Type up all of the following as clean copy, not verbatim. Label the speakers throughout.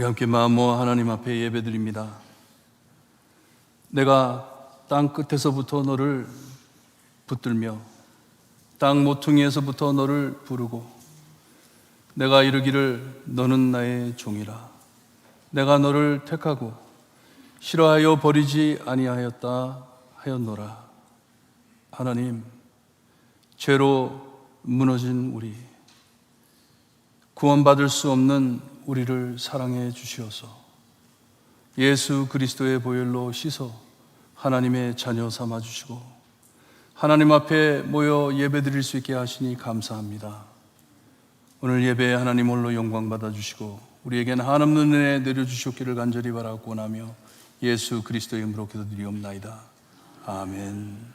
Speaker 1: 우리 함께 마음 모아 하나님 앞에 예배드립니다. 내가 땅 끝에서부터 너를 붙들며 땅 모퉁이에서부터 너를 부르고 내가 이르기를 너는 나의 종이라. 내가 너를 택하고 싫어하여 버리지 아니하였다 하였노라. 하나님, 죄로 무너진 우리, 구원받을 수 없는 우리를 사랑해 주시어서 예수 그리스도의 보혈로 씻어 하나님의 자녀 삼아 주시고 하나님 앞에 모여 예배드릴 수 있게 하시니 감사합니다. 오늘 예배에 하나님 홀로 영광 받아 주시고 우리에게는 한없는 은혜 내려주시옵기를 간절히 바라고 나며 예수 그리스도의 이름으로 기도드리옵나이다. 아멘.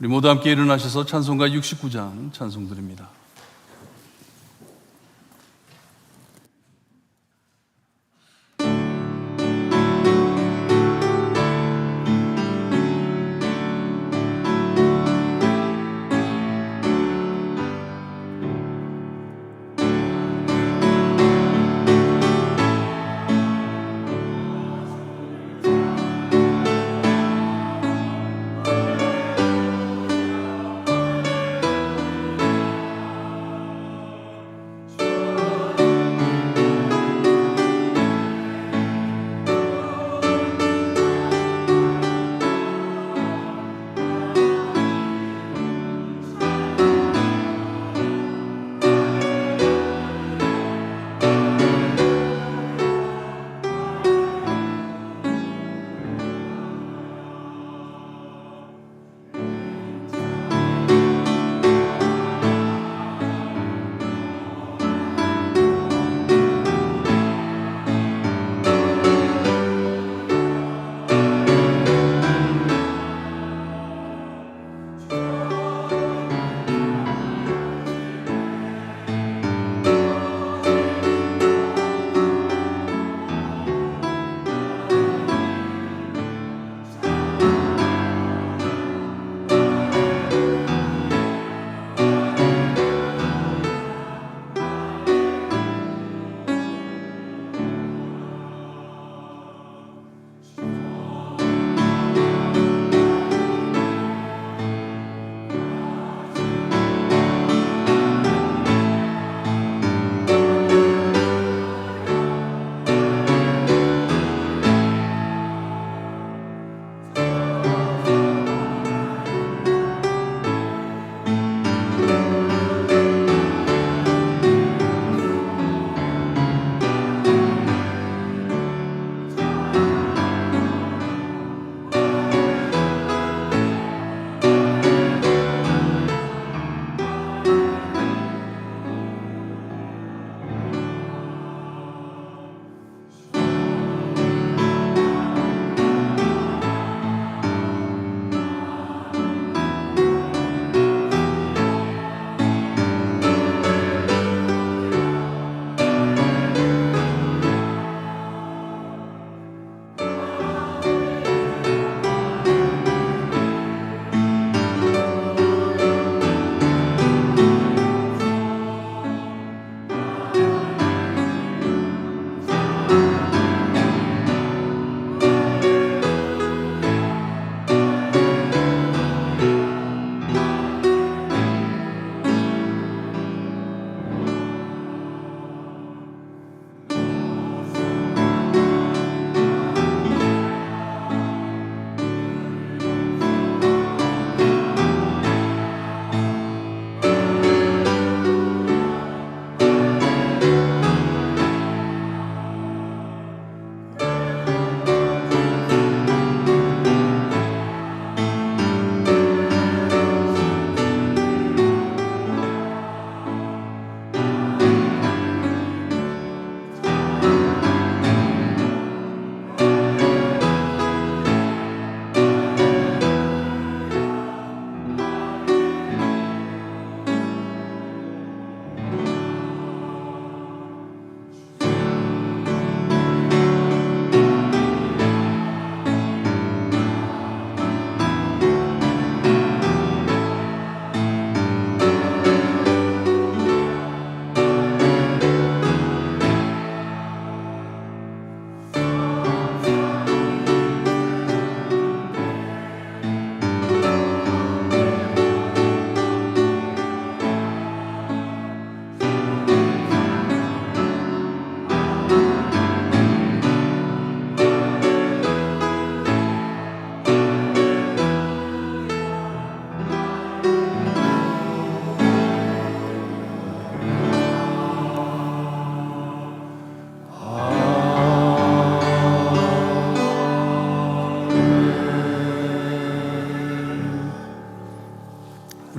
Speaker 1: 우리 모두 함께 일어나셔서 찬송가 69장 찬송 드립니다.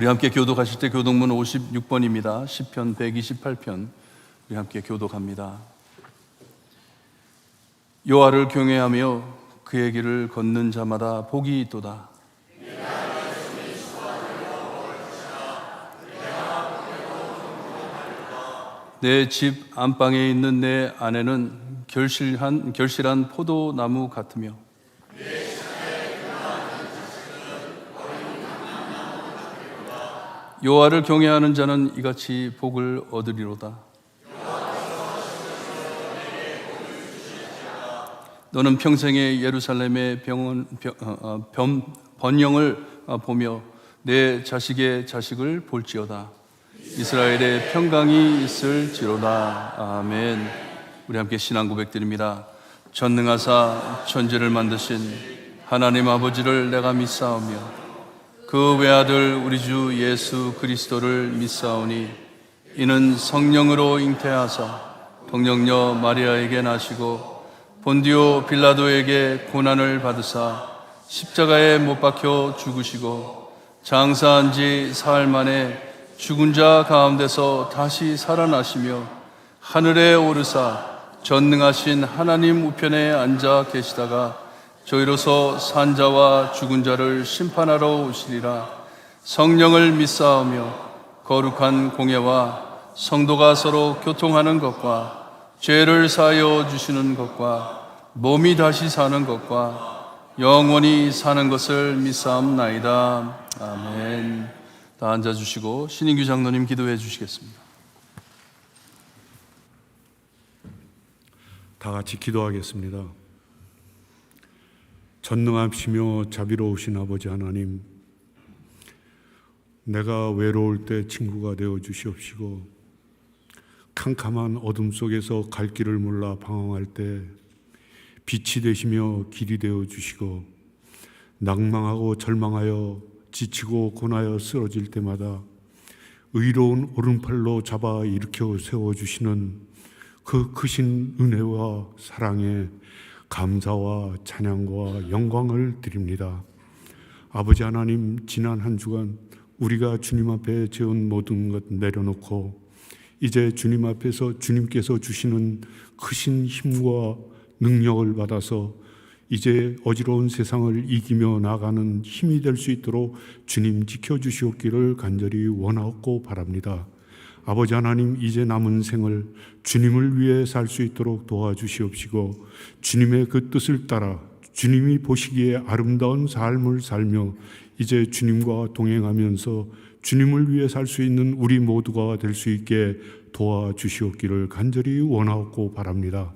Speaker 1: 함께 교독하실 때 교독문 56번입니다. 시편 128편 우리 함께 교독합니다. 여호와를 경외하며 그의 길을 걷는 자마다 복이 있도다. 내 집 안방에 있는 내 아내는 결실한 포도나무 같으며 여호와를 경외하는 자는 이같이 복을 얻으리로다. 너는 평생에 예루살렘의 번영을 보며 내 자식의 자식을 볼지어다. 이스라엘의 평강이 있을지로다. 아멘. 우리 함께 신앙 고백드립니다. 전능하사 천지를 만드신 하나님 아버지를 내가 믿사오며 그 외아들 우리 주 예수 그리스도를 믿사오니 이는 성령으로 잉태하사 동정녀 마리아에게 나시고 본디오 빌라도에게 고난을 받으사 십자가에 못 박혀 죽으시고 장사한 지 사흘 만에 죽은 자 가운데서 다시 살아나시며 하늘에 오르사 전능하신 하나님 우편에 앉아 계시다가 저희로서 산 자와 죽은 자를 심판하러 오시리라. 성령을 믿사오며 거룩한 공예와 성도가 서로 교통하는 것과 죄를 사하여 주시는 것과 몸이 다시 사는 것과 영원히 사는 것을 믿사옵나이다. 아멘. 다 앉아주시고 신인규 장로님 기도해 주시겠습니다.
Speaker 2: 다 같이 기도하겠습니다. 전능하시며 자비로우신 아버지 하나님, 내가 외로울 때 친구가 되어 주시옵시고 캄캄한 어둠 속에서 갈 길을 몰라 방황할 때 빛이 되시며 길이 되어 주시고 낭망하고 절망하여 지치고 고나여 쓰러질 때마다 의로운 오른팔로 잡아 일으켜 세워주시는 그 크신 은혜와 사랑에 감사와 찬양과 영광을 드립니다. 아버지 하나님, 지난 한 주간 우리가 주님 앞에 재운 모든 것 내려놓고 이제 주님 앞에서 주님께서 주시는 크신 힘과 능력을 받아서 이제 어지러운 세상을 이기며 나가는 힘이 될 수 있도록 주님 지켜주시옵기를 간절히 원하옵고 바랍니다. 아버지 하나님, 이제 남은 생을 주님을 위해 살 수 있도록 도와주시옵시고 주님의 그 뜻을 따라 주님이 보시기에 아름다운 삶을 살며 이제 주님과 동행하면서 주님을 위해 살 수 있는 우리 모두가 될 수 있게 도와주시옵기를 간절히 원하옵고 바랍니다.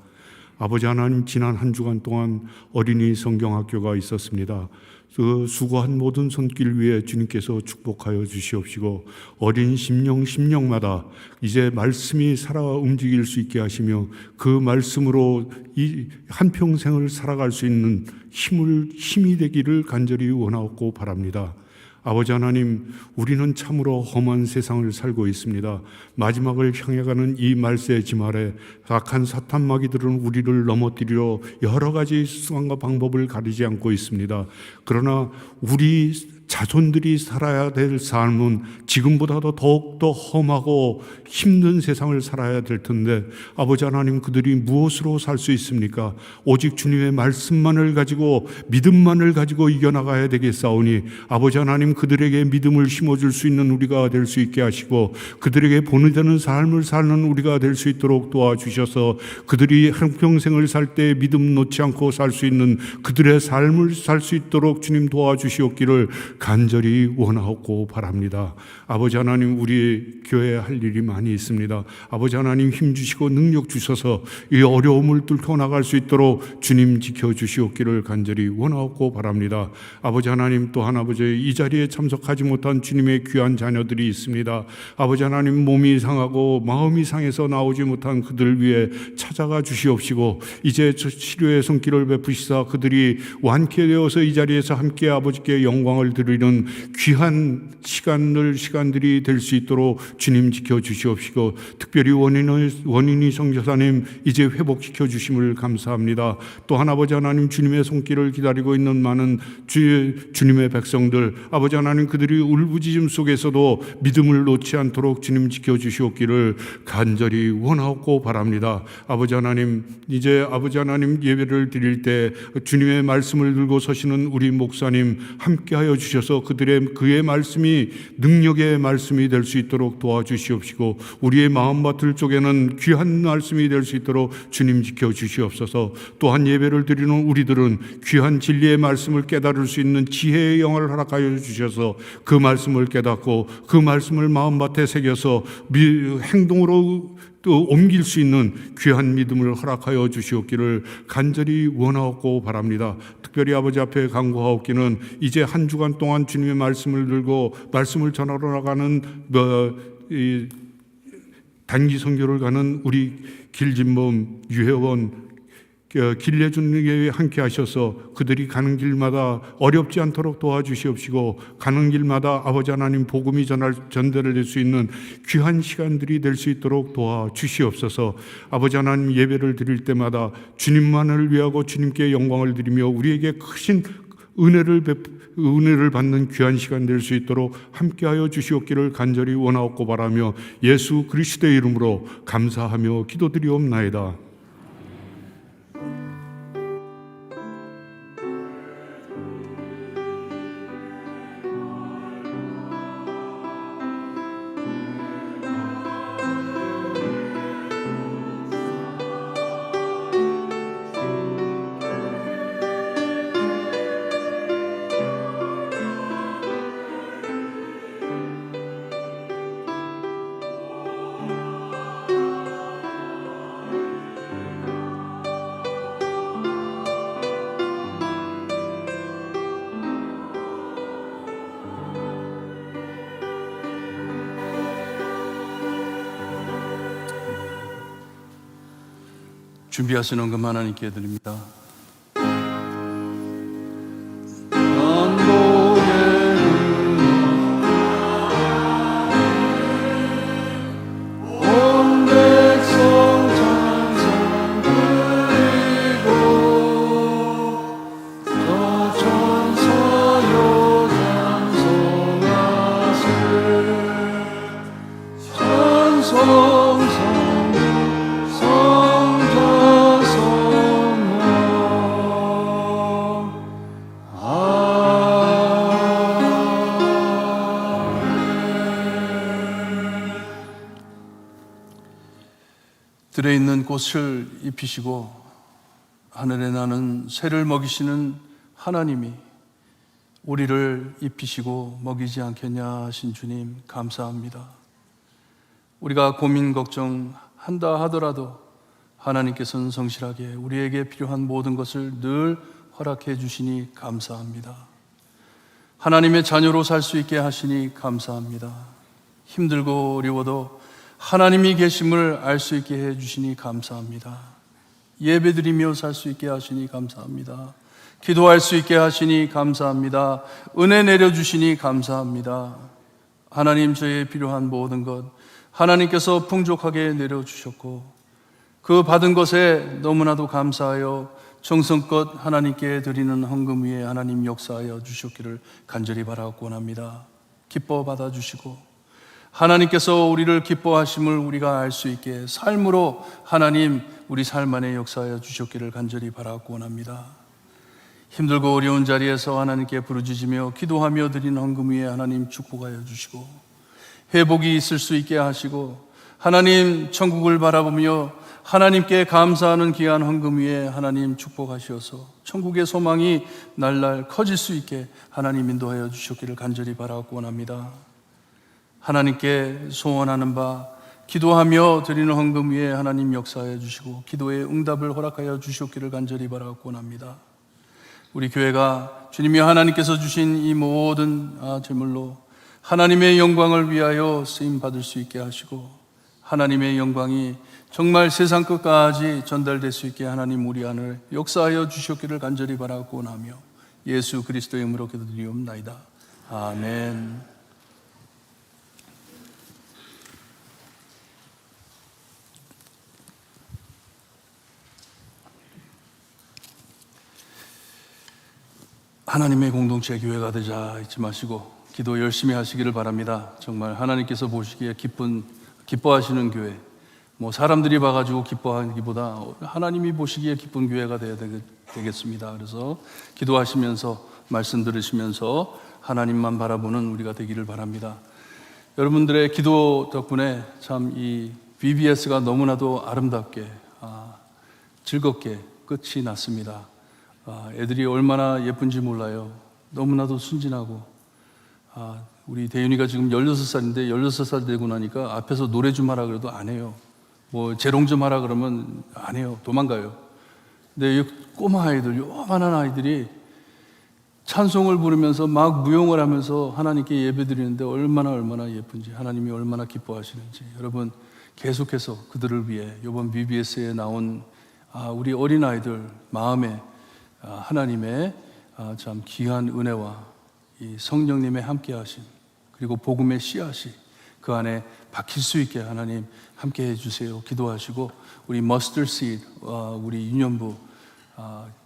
Speaker 2: 아버지 하나님, 지난 한 주간 동안 어린이 성경학교가 있었습니다. 그 수고한 모든 손길 위에 주님께서 축복하여 주시옵시고 어린 심령마다 이제 말씀이 살아 움직일 수 있게 하시며 그 말씀으로 이 한평생을 살아갈 수 있는 힘이 되기를 간절히 원하옵고 바랍니다. 아버지 하나님, 우리는 참으로 험한 세상을 살고 있습니다. 마지막을 향해 가는 이 말세 지말에 악한 사탄 마귀들은 우리를 넘어뜨리려 여러 가지 수단과 방법을 가리지 않고 있습니다. 그러나 우리 자손들이 살아야 될 삶은 지금보다도 더욱더 험하고 힘든 세상을 살아야 될 텐데 아버지 하나님, 그들이 무엇으로 살 수 있습니까? 오직 주님의 말씀만을 가지고 믿음만을 가지고 이겨나가야 되겠사오니 아버지 하나님, 그들에게 믿음을 심어줄 수 있는 우리가 될 수 있게 하시고 그들에게 본받는 삶을 사는 우리가 될 수 있도록 도와주셔서 그들이 한평생을 살 때 믿음 놓지 않고 살 수 있는 그들의 삶을 살 수 있도록 주님 도와주시옵기를 간절히 원하옵고 바랍니다. 아버지 하나님, 우리 교회에 할 일이 많이 있습니다. 아버지 하나님, 힘주시고 능력 주셔서 이 어려움을 뚫고 나갈 수 있도록 주님 지켜주시옵기를 간절히 원하옵고 바랍니다. 아버지 하나님, 또한 아버지 이 자리에 참석하지 못한 주님의 귀한 자녀들이 있습니다. 아버지 하나님, 몸이 상하고 마음이 상해서 나오지 못한 그들 위해 찾아가 주시옵시고 이제 치료의 손길을 베푸시사 그들이 완쾌되어서 이 자리에서 함께 아버지께 영광을 드릴 누리는 귀한 시간들이 될 수 있도록 주님 지켜주시옵시고, 특별히 원인이 성교사님 이제 회복시켜 주심을 감사합니다. 또한 아버지 하나님, 주님의 손길을 기다리고 있는 많은 주님의 백성들, 아버지 하나님, 그들이 울부짖음 속에서도 믿음을 놓지 않도록 주님 지켜주시옵기를 간절히 원하고 바랍니다. 아버지 하나님, 이제 아버지 하나님 예배를 드릴 때 주님의 말씀을 들고 서시는 우리 목사님 함께하여 주셔서 그의 말씀이 능력의 말씀이 될 수 있도록 도와주시옵시고, 우리의 마음밭을 쪽에는 귀한 말씀이 될 수 있도록 주님 지켜주시옵소서. 또한 예배를 드리는 우리들은 귀한 진리의 말씀을 깨달을 수 있는 지혜의 영을 허락하여 주셔서 그 말씀을 깨닫고 그 말씀을 마음밭에 새겨서 행동으로 또 옮길 수 있는 귀한 믿음을 허락하여 주시옵기를 간절히 원하옵고 바랍니다. 특별히 아버지 앞에 간구하옵기는 이제 한 주간 동안 주님의 말씀을 들고 말씀을 전하러 나가는 단기 선교를 가는 우리 길진범, 유혜원, 길내주님께 함께 하셔서 그들이 가는 길마다 어렵지 않도록 도와주시옵시고, 가는 길마다 아버지 하나님 복음이 전달될 수 있는 귀한 시간들이 될 수 있도록 도와주시옵소서. 아버지 하나님, 예배를 드릴 때마다 주님만을 위하고 주님께 영광을 드리며 우리에게 크신 은혜를 받는 귀한 시간 될 수 있도록 함께하여 주시옵기를 간절히 원하옵고 바라며 예수 그리스도의 이름으로 감사하며 기도드리옵나이다.
Speaker 1: 준비하시는 금 하나님께 드립니다. 들에 있는 꽃을 입히시고 하늘에 나는 새를 먹이시는 하나님이 우리를 입히시고 먹이지 않겠냐 하신 주님 감사합니다. 우리가 고민 걱정한다 하더라도 하나님께서는 성실하게 우리에게 필요한 모든 것을 늘 허락해 주시니 감사합니다. 하나님의 자녀로 살 수 있게 하시니 감사합니다. 힘들고 어려워도 하나님이 계심을 알 수 있게 해주시니 감사합니다. 예배드리며 살 수 있게 하시니 감사합니다. 기도할 수 있게 하시니 감사합니다. 은혜 내려주시니 감사합니다. 하나님, 저의 필요한 모든 것 하나님께서 풍족하게 내려주셨고 그 받은 것에 너무나도 감사하여 정성껏 하나님께 드리는 헌금 위에 하나님 역사하여 주셨기를 간절히 바라고 원합니다. 기뻐 받아주시고 하나님께서 우리를 기뻐하심을 우리가 알 수 있게 삶으로 하나님 우리 삶 안에 역사하여 주셨기를 간절히 바라고 원합니다. 힘들고 어려운 자리에서 하나님께 부르짖으며 기도하며 드리는 헌금 위에 하나님 축복하여 주시고 회복이 있을 수 있게 하시고 하나님 천국을 바라보며 하나님께 감사하는 귀한 헌금 위에 하나님 축복하셔서 천국의 소망이 날날 커질 수 있게 하나님 인도하여 주셨기를 간절히 바라고 원합니다. 하나님께 소원하는 바 기도하며 드리는 헌금 위에 하나님 역사하여 주시고 기도의 응답을 허락하여 주셨기를 간절히 바라고 원합니다. 우리 교회가 주님이 하나님께서 주신 이 모든 제물로 하나님의 영광을 위하여 쓰임 받을 수 있게 하시고 하나님의 영광이 정말 세상 끝까지 전달될 수 있게 하나님 우리 안을 역사하여 주셨기를 간절히 바라고 원하며 예수 그리스도의 이름으로 기도드리옵나이다. 아멘. 하나님의 공동체 교회가 되자 잊지 마시고 기도 열심히 하시기를 바랍니다. 정말 하나님께서 보시기에 기뻐하시는 교회, 뭐 사람들이 봐가지고 기뻐하기보다 하나님이 보시기에 기쁜 교회가 되어야 되겠습니다. 그래서 기도하시면서 말씀 들으시면서 하나님만 바라보는 우리가 되기를 바랍니다. 여러분들의 기도 덕분에 참 이 VBS가 너무나도 아름답게 즐겁게 끝이 났습니다. 애들이 얼마나 예쁜지 몰라요. 너무나도 순진하고 우리 대윤이가 지금 16살인데 16살 되고 나니까 앞에서 노래 좀 하라 그래도 안 해요. 뭐 재롱 좀 하라 그러면 안 해요. 도망가요. 근데 이 꼬마 아이들, 요만한 아이들이 찬송을 부르면서 막 무용을 하면서 하나님께 예배드리는데 얼마나 예쁜지, 하나님이 얼마나 기뻐하시는지 여러분 계속해서 그들을 위해 이번 BBS에 나온 우리 어린아이들 마음에 하나님의 참 귀한 은혜와 이 성령님의 함께하심 그리고 복음의 씨앗이 그 안에 박힐 수 있게 하나님 함께해 주세요. 기도하시고 우리 머스터드 시드 우리 유년부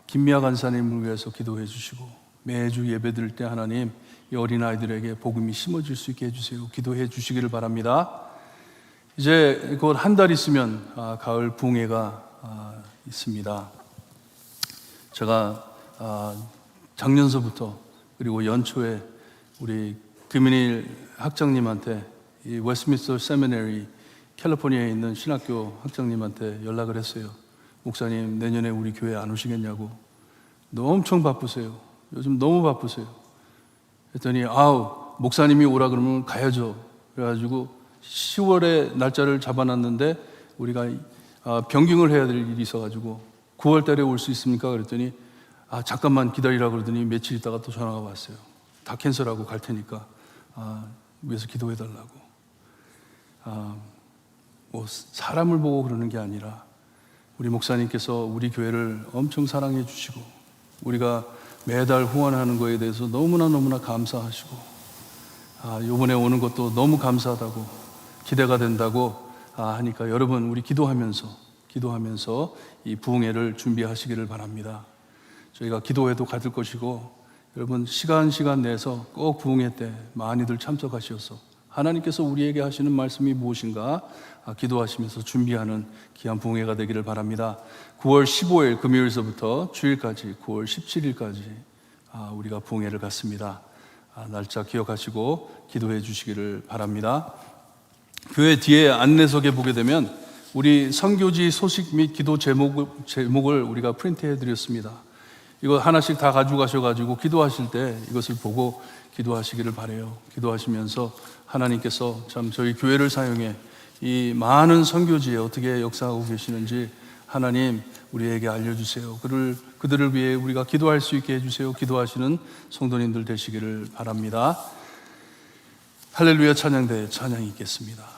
Speaker 1: 김미아 간사님을 위해서 기도해 주시고 매주 예배 드릴 때 하나님 이 어린아이들에게 복음이 심어질 수 있게 해주세요. 기도해 주시기를 바랍니다. 이제 곧 한 달 있으면 가을 부흥회가 있습니다. 제가 작년서부터 그리고 연초에 우리 금인일 학장님한테 이 웨스트민스터 세미너리 캘리포니아에 있는 신학교 학장님한테 연락을 했어요. 목사님 내년에 우리 교회 안 오시겠냐고. 너 엄청 바쁘세요. 요즘 너무 바쁘세요. 그랬더니 목사님이 오라 그러면 가야죠. 그래가지고 10월에 날짜를 잡아놨는데 우리가 변경을 해야 될 일이 있어가지고 9월 달에 올 수 있습니까? 그랬더니 잠깐만 기다리라 그러더니 며칠 있다가 또 전화가 왔어요. 다 캔슬하고 갈 테니까 위해서 기도해 달라고. 뭐 사람을 보고 그러는 게 아니라 우리 목사님께서 우리 교회를 엄청 사랑해 주시고 우리가 매달 후원하는 거에 대해서 너무나 감사하시고 이번에 오는 것도 너무 감사하다고 기대가 된다고 하니까 여러분 우리 기도하면서 이 부흥회를 준비하시기를 바랍니다. 저희가 기도회도 가질 것이고 여러분 시간 내서 꼭 부흥회 때 많이들 참석하셔서 하나님께서 우리에게 하시는 말씀이 무엇인가 기도하시면서 준비하는 귀한 부흥회가 되기를 바랍니다. 9월 15일 금요일서부터 주일까지 9월 17일까지 우리가 부흥회를 갖습니다. 날짜 기억하시고 기도해 주시기를 바랍니다. 교회 뒤에 안내석에 보게 되면 우리 선교지 소식 및 기도 제목을 우리가 프린트해 드렸습니다. 이거 하나씩 다 가지고 가셔가지고 기도하실 때 이것을 보고 기도하시기를 바라요. 기도하시면서 하나님께서 참 저희 교회를 사용해 이 많은 선교지에 어떻게 역사하고 계시는지 하나님 우리에게 알려주세요. 그들을 위해 우리가 기도할 수 있게 해주세요. 기도하시는 성도님들 되시기를 바랍니다. 할렐루야 찬양대 찬양이 있겠습니다.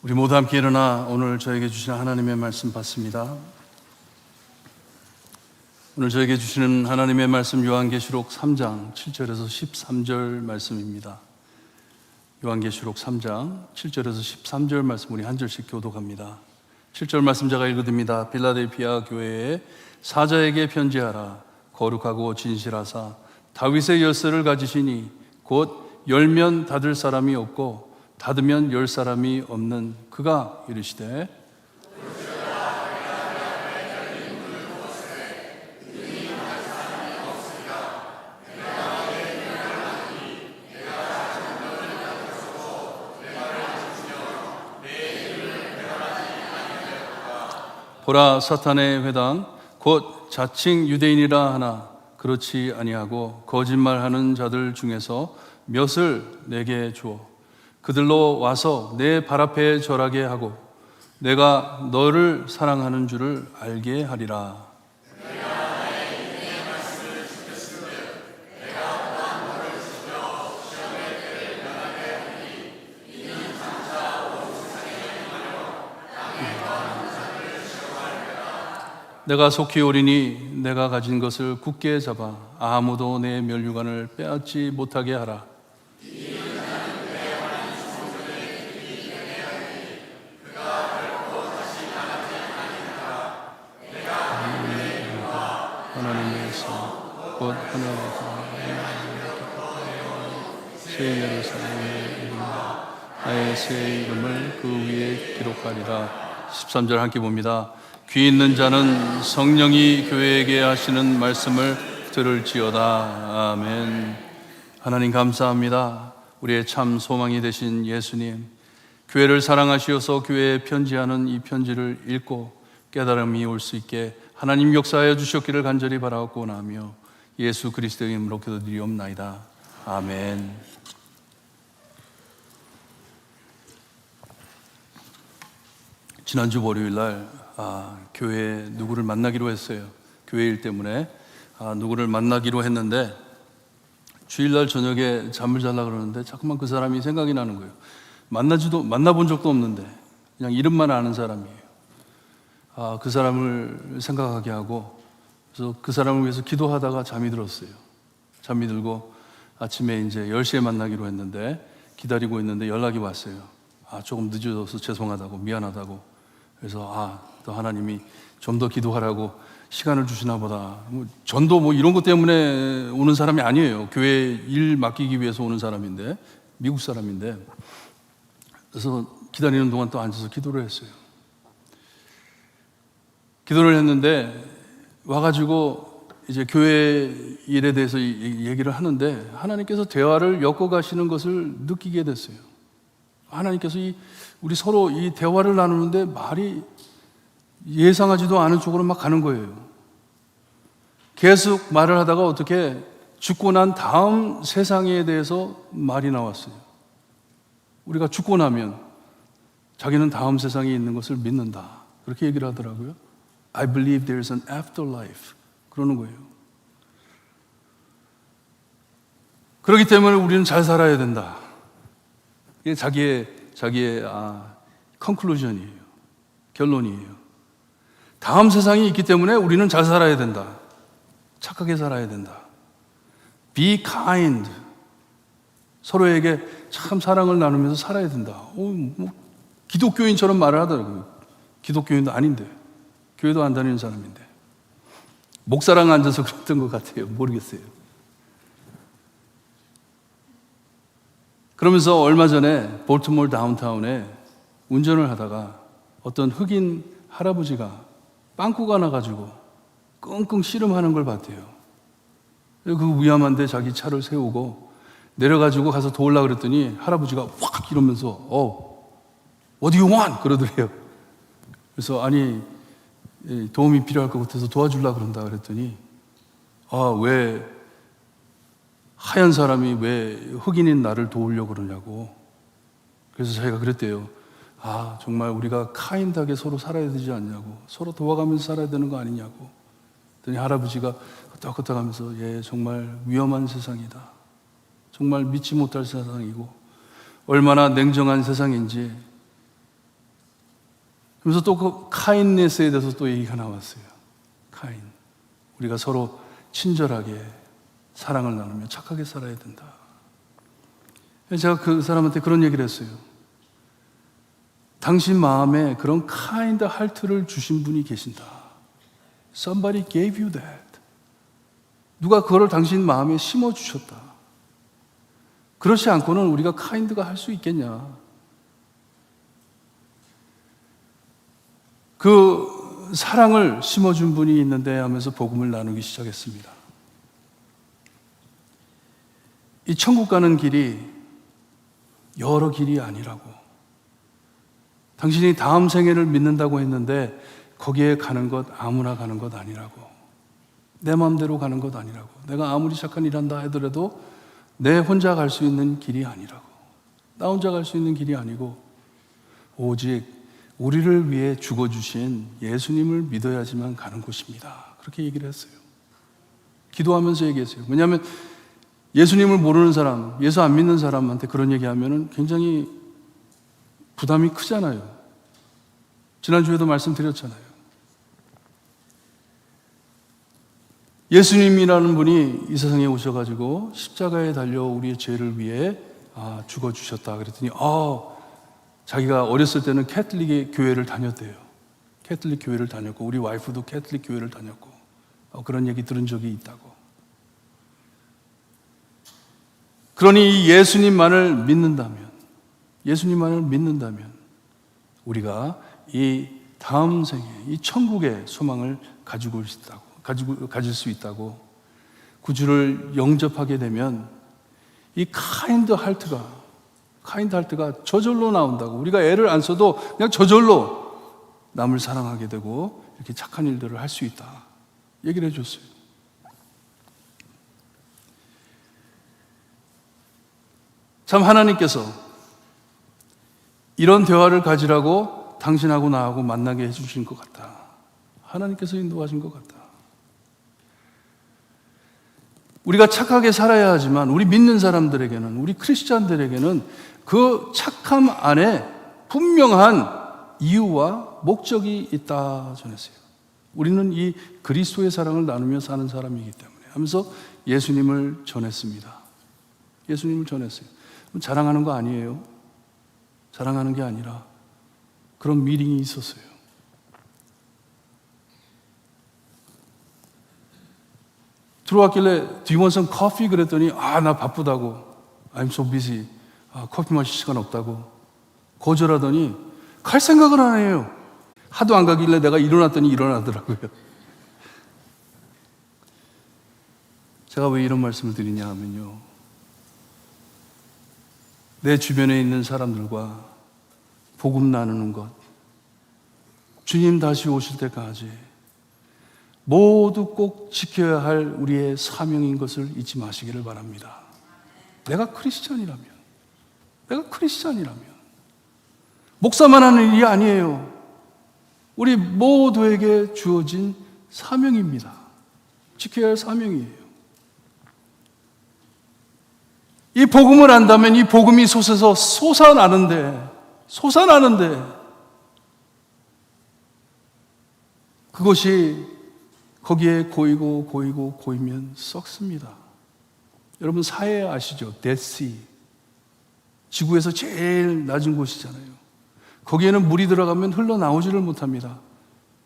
Speaker 1: 우리 모두 함께 일어나 오늘 저에게 주시는 하나님의 말씀 받습니다. 오늘 저에게 주시는 하나님의 말씀 요한계시록 3장 7절에서 13절 말씀입니다. 요한계시록 3장 7절에서 13절 말씀 우리 한 절씩 교독합니다. 7절 말씀 제가 읽어드립니다. 빌라델피아 교회에 사자에게 편지하라. 거룩하고 진실하사 다윗의 열쇠를 가지시니 곧 열면 닫을 사람이 없고 닫으면 열 사람이 없는 그가 이르시되 보라 사탄의 회당 곧 자칭 유대인이라 하나 그렇지 아니하고 거짓말하는 자들 중에서 몇을 내게 주어 그들로 와서 내 발 앞에 절하게 하고 내가 너를 사랑하는 줄을 알게 하리라. 내가 속히 오리니 내가 가진 것을 굳게 잡아 아무도 내 면류관을 빼앗지 못하게 하라. 하나님의 성, 곧 하나님의 새 예루살렘의 이름과 나의 새 이름을 그 위에 기록하리라. 13절 함께 봅니다. 귀 있는 자는 성령이 교회에게 하시는 말씀을 들을지어다. 아멘. 하나님 감사합니다. 우리의 참 소망이 되신 예수님, 교회를 사랑하시어서 교회에 편지하는 이 편지를 읽고 깨달음이 올 수 있게 하나님 역사하여 주셨기를 간절히 바라옵고 나며 예수 그리스도의 이름으로 기도드리옵나이다. 아멘. 지난주 월요일 날 교회에 누구를 만나기로 했어요. 교회 일 때문에 누구를 만나기로 했는데 주일날 저녁에 잠을 자려고 그러는데 자꾸만 그 사람이 생각이 나는 거예요. 만나본 적도 없는데 그냥 이름만 아는 사람이에요. 그 사람을 생각하게 하고 그래서 그 사람을 위해서 기도하다가 잠이 들었어요. 잠이 들고 아침에 이제 10시에 만나기로 했는데 기다리고 있는데 연락이 왔어요. 조금 늦어져서 죄송하다고 미안하다고. 그래서 또 하나님이 좀 더 기도하라고 시간을 주시나 보다. 전도 이런 것 때문에 오는 사람이 아니에요. 교회 일 맡기기 위해서 오는 사람인데, 미국 사람인데. 그래서 기다리는 동안 또 앉아서 기도를 했어요. 기도를 했는데 와가지고 이제 교회 일에 대해서 얘기를 하는데 하나님께서 대화를 엮어가시는 것을 느끼게 됐어요. 하나님께서 우리 서로 이 대화를 나누는데 말이 예상하지도 않은 쪽으로 막 가는 거예요. 계속 말을 하다가 어떻게 죽고 난 다음 세상에 대해서 말이 나왔어요. 우리가 죽고 나면 자기는 다음 세상에 있는 것을 믿는다. 그렇게 얘기를 하더라고요. I believe there is an afterlife. 그러는 거예요. 그렇기 때문에 우리는 잘 살아야 된다. 이게 자기의 conclusion이에요. 결론이에요. 다음 세상이 있기 때문에 우리는 잘 살아야 된다. 착하게 살아야 된다. Be kind. 서로에게 참 사랑을 나누면서 살아야 된다. 기독교인처럼 말을 하더라고요. 기독교인도 아닌데. 교회도 안 다니는 사람인데. 목사랑 앉아서 그랬던 것 같아요. 모르겠어요. 그러면서 얼마 전에 볼티모어 다운타운에 운전을 하다가 어떤 흑인 할아버지가 빵꾸가 나가지고 끙끙 씨름하는 걸 봤대요. 그 위험한데 자기 차를 세우고 내려가지고 가서 도우려고 그랬더니 할아버지가 확 이러면서 What do you want? 그러더래요. 그래서 도움이 필요할 것 같아서 도와주려고 그런다 그랬더니 왜 하얀 사람이 왜 흑인인 나를 도우려고 그러냐고. 그래서 자기가 그랬대요. 정말 우리가 카인드하게 서로 살아야 되지 않냐고. 서로 도와가면서 살아야 되는 거 아니냐고. 그랬더니 할아버지가 끄덕끄덕 하면서 정말 위험한 세상이다. 정말 믿지 못할 세상이고 얼마나 냉정한 세상인지 그래서 또 그 카인네스에 대해서 또 얘기가 나왔어요. 카인. 우리가 서로 친절하게 사랑을 나누며 착하게 살아야 된다. 제가 그 사람한테 그런 얘기를 했어요. 당신 마음에 그런 카인드 하트를 주신 분이 계신다. Somebody gave you that. 누가 그거를 당신 마음에 심어주셨다. 그렇지 않고는 우리가 카인드가 할 수 있겠냐. 그 사랑을 심어준 분이 있는데 하면서 복음을 나누기 시작했습니다. 이 천국 가는 길이 여러 길이 아니라고. 당신이 다음 생애를 믿는다고 했는데 거기에 가는 것 아무나 가는 것 아니라고. 내 마음대로 가는 것 아니라고. 내가 아무리 착한 일 한다 하더라도 내 혼자 갈 수 있는 길이 아니라고. 나 혼자 갈 수 있는 길이 아니고 오직 우리를 위해 죽어주신 예수님을 믿어야지만 가는 곳입니다. 그렇게 얘기를 했어요. 기도하면서 얘기했어요. 왜냐하면 예수님을 모르는 사람, 예수 안 믿는 사람한테 그런 얘기하면 굉장히 부담이 크잖아요. 지난주에도 말씀드렸잖아요. 예수님이라는 분이 이 세상에 오셔가지고 십자가에 달려 우리의 죄를 위해 죽어주셨다 그랬더니 자기가 어렸을 때는 캐톨릭 교회를 다녔대요. 캐톨릭 교회를 다녔고 우리 와이프도 캐톨릭 교회를 다녔고 그런 얘기 들은 적이 있다고. 그러니 예수님만을 믿는다면 우리가 이 다음 생에 이 천국의 소망을 가질 수 있다고. 구주를 영접하게 되면 이 카인드 하트가 저절로 나온다고. 우리가 애를 안 써도 그냥 저절로 남을 사랑하게 되고 이렇게 착한 일들을 할 수 있다 얘기를 해줬어요. 참 하나님께서 이런 대화를 가지라고 당신하고 나하고 만나게 해주신 것 같다. 하나님께서 인도하신 것 같다. 우리가 착하게 살아야 하지만 우리 믿는 사람들에게는, 우리 크리스찬들에게는 그 착함 안에 분명한 이유와 목적이 있다 전했어요. 우리는 이 그리스도의 사랑을 나누며 사는 사람이기 때문에 하면서 예수님을 전했습니다. 예수님을 전했어요. 자랑하는 거 아니에요. 자랑하는 게 아니라 그런 미팅이 있었어요. 들어왔길래 Do you want some coffee? 그랬더니 나 바쁘다고. I'm so busy. 커피 마실 시간 없다고. 거절하더니 갈 생각을 안 해요. 하도 안 가길래 내가 일어났더니 일어나더라고요. 제가 왜 이런 말씀을 드리냐 하면요. 내 주변에 있는 사람들과 복음 나누는 것, 주님 다시 오실 때까지 모두 꼭 지켜야 할 우리의 사명인 것을 잊지 마시기를 바랍니다. 내가 크리스찬이라면 목사만 하는 일이 아니에요. 우리 모두에게 주어진 사명입니다. 지켜야 할 사명이에요. 이 복음을 안다면 이 복음이 솟아서 솟아나는데 그것이 거기에 고이면 썩습니다. 여러분 사해 아시죠? 데드시. 지구에서 제일 낮은 곳이잖아요. 거기에는 물이 들어가면 흘러나오지를 못합니다.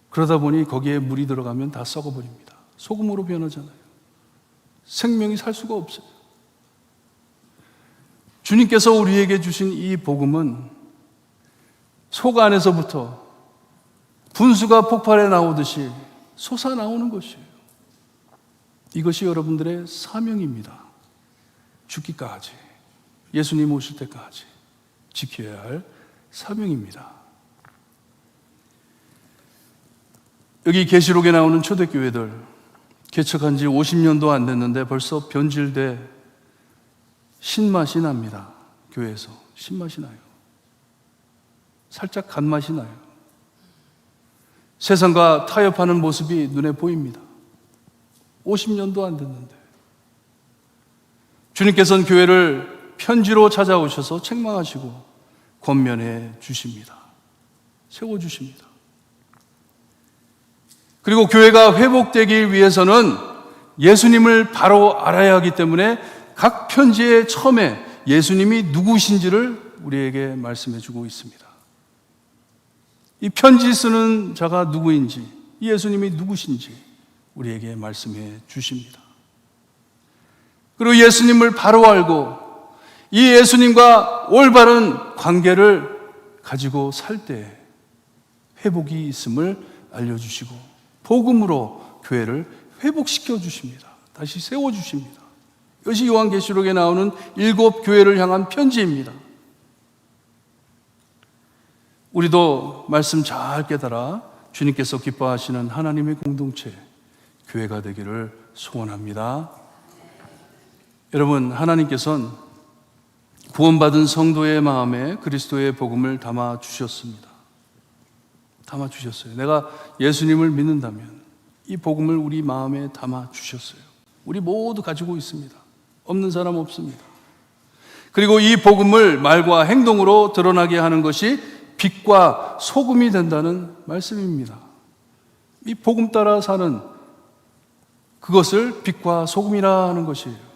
Speaker 1: 그러다 보니 거기에 물이 들어가면 다 썩어버립니다. 소금으로 변하잖아요. 생명이 살 수가 없어요. 주님께서 우리에게 주신 이 복음은 속 안에서부터 분수가 폭발해 나오듯이 솟아나오는 것이에요. 이것이 여러분들의 사명입니다. 죽기까지, 예수님 오실 때까지 지켜야 할 사명입니다. 여기 계시록에 나오는 초대교회들 개척한 지 50년도 안 됐는데 벌써 변질돼 신맛이 납니다. 교회에서 신맛이 나요. 살짝 간맛이 나요. 세상과 타협하는 모습이 눈에 보입니다. 50년도 안 됐는데 주님께서는 교회를 편지로 찾아오셔서 책망하시고 권면해 주십니다. 세워주십니다. 그리고 교회가 회복되기 위해서는 예수님을 바로 알아야 하기 때문에 각 편지의 처음에 예수님이 누구신지를 우리에게 말씀해 주고 있습니다. 이 편지 쓰는 자가 누구인지, 이 예수님이 누구신지 우리에게 말씀해 주십니다. 그리고 예수님을 바로 알고 이 예수님과 올바른 관계를 가지고 살 때 회복이 있음을 알려주시고 복음으로 교회를 회복시켜 주십니다. 다시 세워주십니다. 이것이 요한계시록에 나오는 7 교회를 향한 편지입니다. 우리도 말씀 잘 깨달아 주님께서 기뻐하시는 하나님의 공동체, 교회가 되기를 소원합니다. 여러분, 하나님께서는 구원받은 성도의 마음에 그리스도의 복음을 담아 주셨습니다. 담아 주셨어요. 내가 예수님을 믿는다면 이 복음을 우리 마음에 담아 주셨어요. 우리 모두 가지고 있습니다. 없는 사람 없습니다. 그리고 이 복음을 말과 행동으로 드러나게 하는 것이 빛과 소금이 된다는 말씀입니다. 이 복음 따라 사는 그것을 빛과 소금이라 하는 것이에요.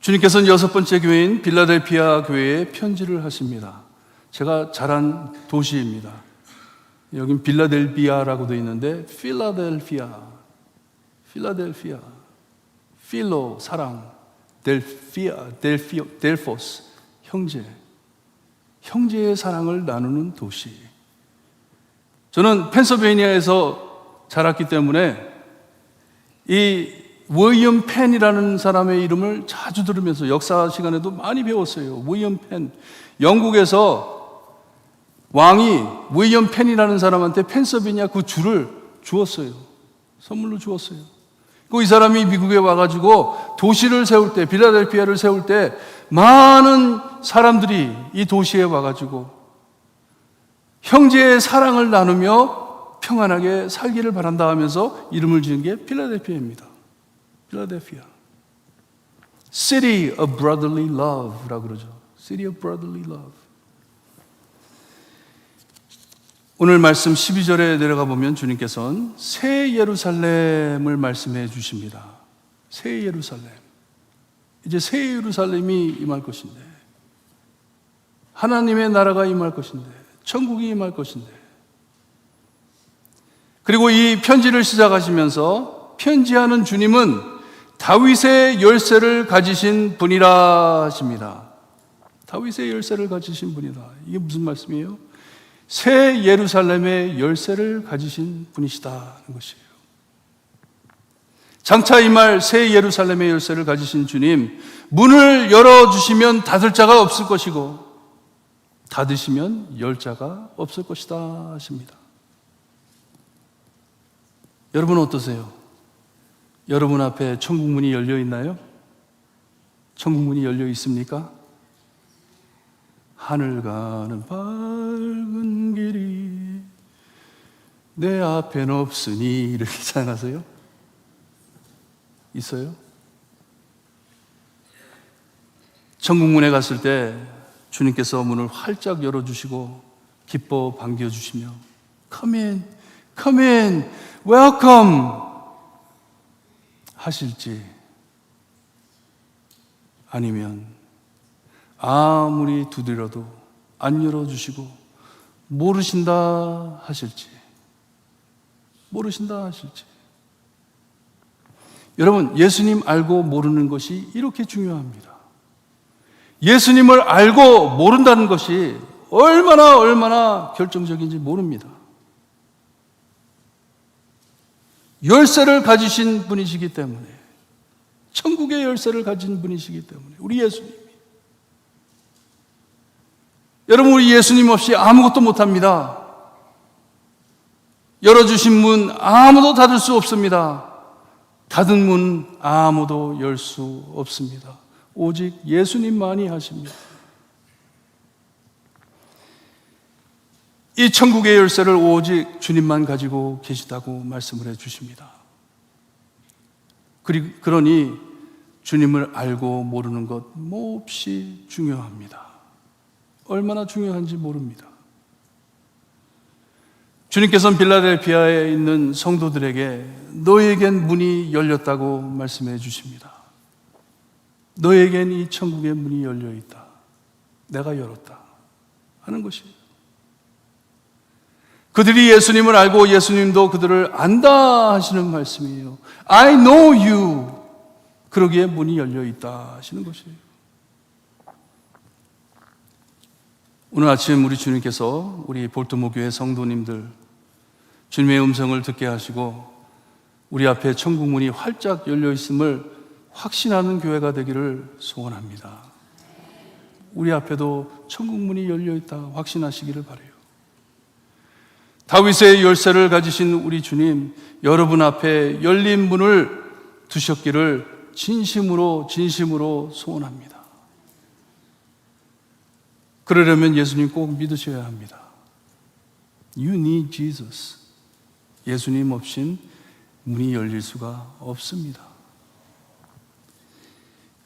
Speaker 1: 주님께서는 6번째 교회인 빌라델피아 교회에 편지를 하십니다. 제가 자란 도시입니다. 여긴 빌라델피아라고 되어 있는데 필라델피아, 필로 사랑, 델포스 형제의 사랑을 나누는 도시. 저는 펜실베이니아에서 자랐기 때문에 이 위엄 펜이라는 사람의 이름을 자주 들으면서 역사 시간에도 많이 배웠어요. 위엄 펜. 영국에서 왕이 위엄 펜이라는 사람한테 펜실베이니아 그 줄을 주었어요. 선물로 주었어요. 그 이 사람이 미국에 와가지고 도시를 세울 때, 빌라델피아를 세울 때 많은 사람들이 이 도시에 와가지고 형제의 사랑을 나누며 평안하게 살기를 바란다 하면서 이름을 지은 게 필라델피아입니다. 필라델피아. City of Brotherly Love라고 그러죠. City of Brotherly Love. 오늘 말씀 12절에 내려가 보면 주님께서는 새 예루살렘을 말씀해 주십니다. 새 예루살렘. 이제 새 예루살렘이 임할 것인데, 하나님의 나라가 임할 것인데, 천국이 임할 것인데, 그리고 이 편지를 시작하시면서 편지하는 주님은 다윗의 열쇠를 가지신 분이라 하십니다. 다윗의 열쇠를 가지신 분이다. 이게 무슨 말씀이에요? 새 예루살렘의 열쇠를 가지신 분이시다는 것이에요. 장차 임할 새 예루살렘의 열쇠를 가지신 주님, 문을 열어주시면 닫을 자가 없을 것이고 닫으시면 열 자가 없을 것이다 하십니다. 여러분 어떠세요? 여러분 앞에 천국 문이 열려 있나요? 천국 문이 열려 있습니까? 하늘 가는 밝은 길이 내 앞엔 없으니 이렇게 찬양하세요? 있어요? 천국 문에 갔을 때 주님께서 문을 활짝 열어주시고 기뻐 반겨주시며 Come in, come in, welcome 하실지, 아니면 아무리 두드려도 안 열어주시고 모르신다 하실지. 여러분, 예수님 알고 모르는 것이 이렇게 중요합니다. 예수님을 알고 모른다는 것이 얼마나 결정적인지 모릅니다. 열쇠를 가지신 분이시기 때문에, 천국의 열쇠를 가진 분이시기 때문에, 우리 예수님이. 여러분, 우리 예수님 없이 아무것도 못합니다. 열어주신 문 아무도 닫을 수 없습니다. 닫은 문 아무도 열 수 없습니다. 오직 예수님만이 하십니다. 이 천국의 열쇠를 오직 주님만 가지고 계시다고 말씀을 해 주십니다. 그러니 주님을 알고 모르는 것 몹시 중요합니다. 얼마나 중요한지 모릅니다. 주님께서는 빌라델피아에 있는 성도들에게 너에겐 문이 열렸다고 말씀해 주십니다. 너에겐 이 천국의 문이 열려 있다. 내가 열었다 하는 것이에요. 그들이 예수님을 알고 예수님도 그들을 안다 하시는 말씀이에요. I know you. 그러기에 문이 열려 있다 하시는 것이에요. 오늘 아침 우리 주님께서 우리 볼트모 교회 성도님들 주님의 음성을 듣게 하시고 우리 앞에 천국 문이 활짝 열려 있음을 확신하는 교회가 되기를 소원합니다. 우리 앞에도 천국 문이 열려 있다 확신하시기를 바라요. 다윗의 열쇠를 가지신 우리 주님, 여러분 앞에 열린 문을 두셨기를 진심으로 소원합니다. 그러려면 예수님 꼭 믿으셔야 합니다. You need Jesus. 예수님 없인 문이 열릴 수가 없습니다.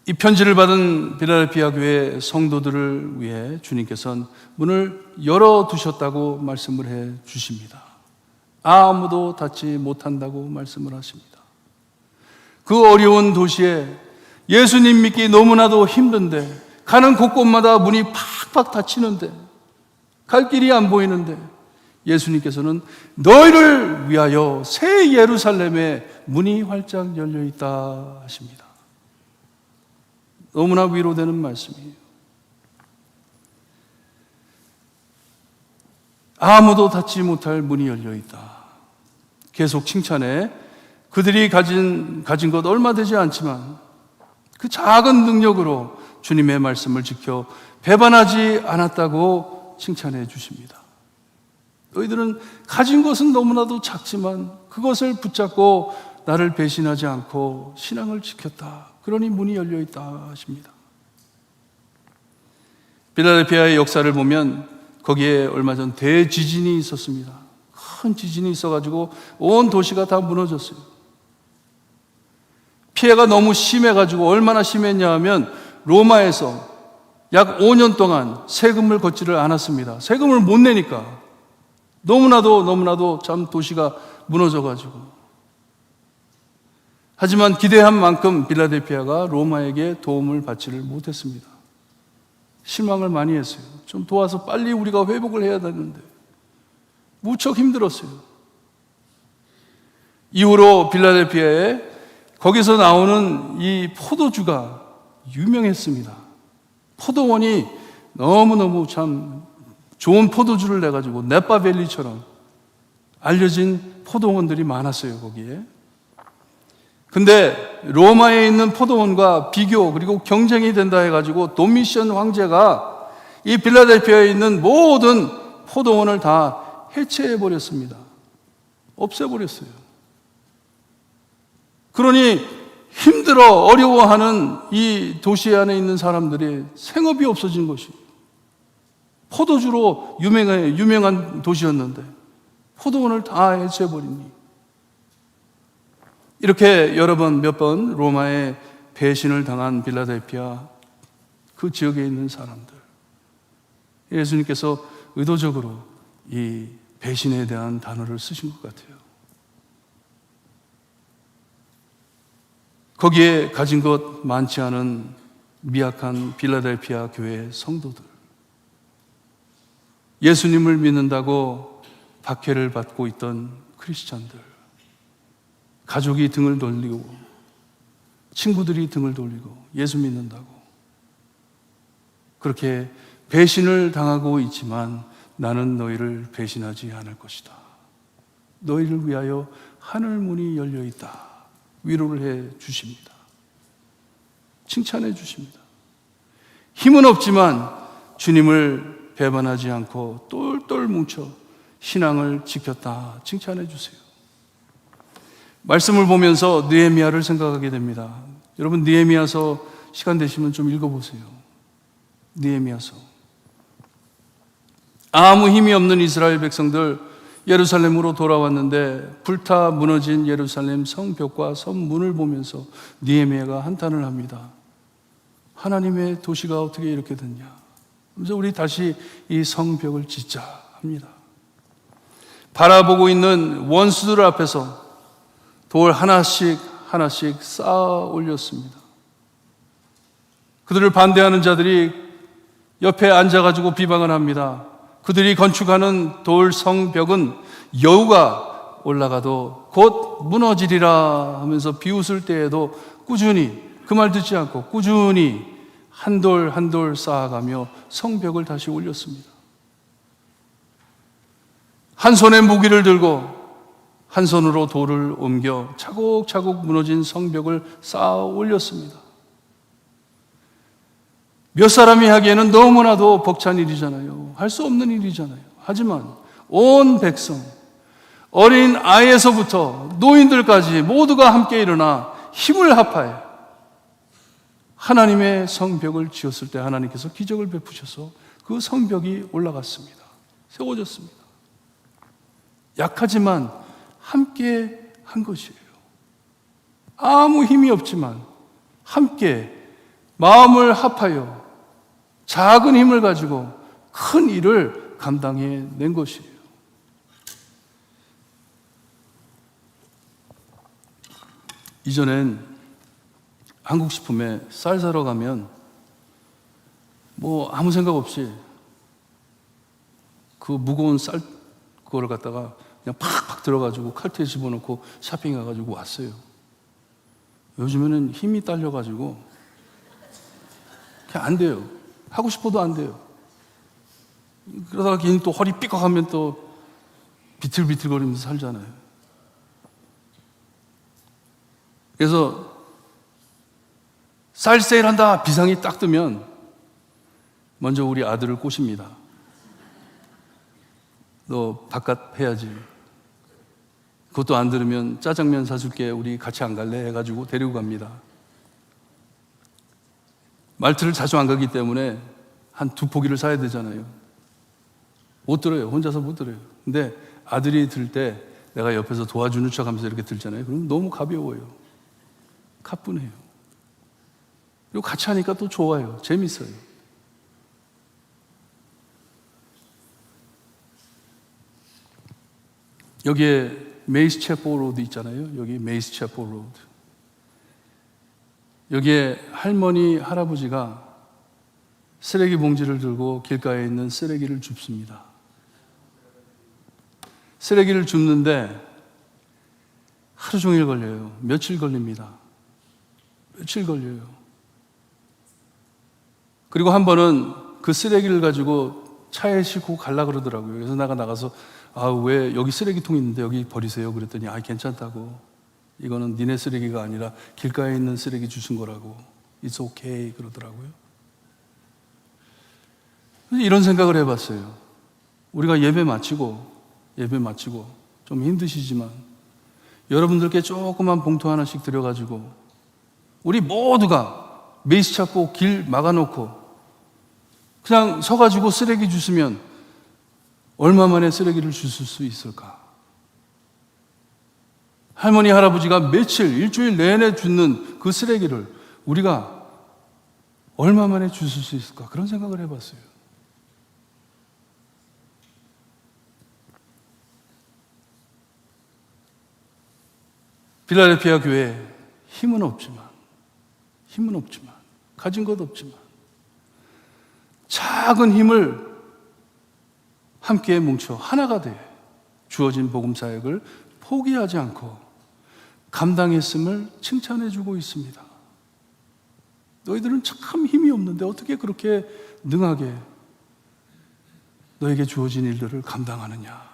Speaker 1: 이 편지를 받은 빌라델피아 교회 성도들을 위해 주님께서는 문을 열어두셨다고 말씀을 해 주십니다. 아무도 닫지 못한다고 말씀을 하십니다. 그 어려운 도시에 예수님 믿기 너무나도 힘든데, 가는 곳곳마다 문이 팍팍 닫히는데, 갈 길이 안 보이는데 예수님께서는 너희를 위하여 새 예루살렘에 문이 활짝 열려 있다 하십니다. 너무나 위로되는 말씀이에요. 아무도 닫지 못할 문이 열려 있다. 계속 칭찬해. 그들이 가진 것 얼마 되지 않지만 그 작은 능력으로 주님의 말씀을 지켜 배반하지 않았다고 칭찬해 주십니다. 너희들은 가진 것은 너무나도 작지만 그것을 붙잡고 나를 배신하지 않고 신앙을 지켰다. 그러니 문이 열려 있다 하십니다. 빌라델피아의 역사를 보면 거기에 얼마 전 대지진이 있었습니다. 큰 지진이 있어가지고 온 도시가 다 무너졌어요. 피해가 너무 심해가지고 얼마나 심했냐 하면 로마에서 약 5년 동안 세금을 걷지를 않았습니다. 세금을 못 내니까 너무나도 참 도시가 무너져가지고. 하지만 기대한 만큼 빌라델피아가 로마에게 도움을 받지를 못했습니다. 실망을 많이 했어요. 좀 도와서 빨리 우리가 회복을 해야 되는데 무척 힘들었어요. 이후로 빌라델피아에 거기서 나오는 이 포도주가 유명했습니다. 포도원이 너무너무 참 좋은 포도주를 내가지고 네파밸리처럼 알려진 포도원들이 많았어요, 거기에. 근데 로마에 있는 포도원과 비교 그리고 경쟁이 된다 해가지고 도미션 황제가 이 빌라델피아에 있는 모든 포도원을 다 해체해버렸습니다. 없애버렸어요. 그러니 힘들어 어려워하는 이 도시 안에 있는 사람들이 생업이 없어진 것이, 포도주로 유명한 도시였는데 포도원을 다 해체해버리니, 이렇게 몇 번 로마의 배신을 당한 빌라델피아 그 지역에 있는 사람들, 예수님께서 의도적으로 이 배신에 대한 단어를 쓰신 것 같아요. 거기에 가진 것 많지 않은 미약한 빌라델피아 교회 성도들, 예수님을 믿는다고 박해를 받고 있던 크리스찬들, 가족이 등을 돌리고 친구들이 등을 돌리고 예수 믿는다고 그렇게 배신을 당하고 있지만 나는 너희를 배신하지 않을 것이다. 너희를 위하여 하늘 문이 열려 있다. 위로를 해 주십니다. 칭찬해 주십니다. 힘은 없지만 주님을 배반하지 않고 똘똘 뭉쳐 신앙을 지켰다. 칭찬해 주세요. 말씀을 보면서 느헤미야를 생각하게 됩니다. 여러분, 느헤미야서 시간 되시면 좀 읽어보세요. 느헤미야서. 아무 힘이 없는 이스라엘 백성들 예루살렘으로 돌아왔는데 불타 무너진 예루살렘 성벽과 성문을 보면서 느헤미야가 한탄을 합니다. 하나님의 도시가 어떻게 이렇게 됐냐. 그래서 우리 다시 이 성벽을 짓자 합니다. 바라보고 있는 원수들 앞에서 돌 하나씩 하나씩 쌓아 올렸습니다. 그들을 반대하는 자들이 옆에 앉아가지고 비방을 합니다. 그들이 건축하는 돌 성벽은 여우가 올라가도 곧 무너지리라 하면서 비웃을 때에도 꾸준히 그 말 듣지 않고 꾸준히 한 돌 한 돌 쌓아가며 성벽을 다시 올렸습니다. 한 손에 무기를 들고 한 손으로 돌을 옮겨 차곡차곡 무너진 성벽을 쌓아 올렸습니다. 몇 사람이 하기에는 너무나도 벅찬 일이잖아요. 할 수 없는 일이잖아요. 하지만 온 백성, 어린 아이에서부터 노인들까지 모두가 함께 일어나 힘을 합하여 하나님의 성벽을 지었을 때 하나님께서 기적을 베푸셔서 그 성벽이 올라갔습니다. 세워졌습니다. 약하지만 함께 한 것이에요. 아무 힘이 없지만 함께 마음을 합하여 작은 힘을 가지고 큰 일을 감당해 낸 것이에요. 이전엔 한국식품에 쌀 사러 가면 뭐 아무 생각 없이 그 무거운 쌀 그거를 갖다가 그냥 팍팍 들어가지고 칼퇴에 집어넣고 샤핑 가가지고 왔어요. 요즘에는 힘이 딸려가지고 그냥 안 돼요. 하고 싶어도 안 돼요. 그러다가 괜히 또 허리 삐걱하면 또 비틀비틀거리면서 살잖아요. 그래서 쌀 세일한다 비상이 딱 뜨면 먼저 우리 아들을 꼬십니다. 너 바깥 해야지. 그것도 안 들으면 짜장면 사줄게 우리 같이 안 갈래 해가지고 데리고 갑니다. 말트를 자주 안 가기 때문에 한 2포기를 사야 되잖아요. 못 들어요. 혼자서 못 들어요. 근데 아들이 들 때 내가 옆에서 도와주는 척 하면서 이렇게 들잖아요. 그럼 너무 가벼워요. 가뿐해요. 그리고 같이 하니까 또 좋아요. 재밌어요. 여기에 메이스 채포 로드 있잖아요. 여기 메이스 채포 로드. 여기에 할머니, 할아버지가 쓰레기 봉지를 들고 길가에 있는 쓰레기를 줍습니다. 쓰레기를 줍는데 하루 종일 걸려요. 며칠 걸립니다. 며칠 걸려요. 그리고 한 번은 그 쓰레기를 가지고 차에 싣고 가려고 그러더라고요. 그래서 나가서 왜 여기 쓰레기통이 있는데 여기 버리세요? 그랬더니 괜찮다고. 이거는 니네 쓰레기가 아니라 길가에 있는 쓰레기 주신 거라고. It's okay 그러더라고요. 이런 생각을 해봤어요. 우리가 예배 마치고 좀 힘드시지만 여러분들께 조그만 봉투 하나씩 드려가지고 우리 모두가 메이스 찾고 길 막아놓고 그냥 서가지고 쓰레기 주시면 얼마 만에 쓰레기를 주실 수 있을까? 할머니, 할아버지가 며칠, 일주일 내내 줍는 그 쓰레기를 우리가 얼마 만에 주실 수 있을까? 그런 생각을 해봤어요. 필라델피아 교회 힘은 없지만 가진 것 없지만 작은 힘을 함께 뭉쳐 하나가 돼 주어진 복음 사역을 포기하지 않고 감당했음을 칭찬해주고 있습니다. 너희들은 참 힘이 없는데 어떻게 그렇게 능하게 너에게 주어진 일들을 감당하느냐.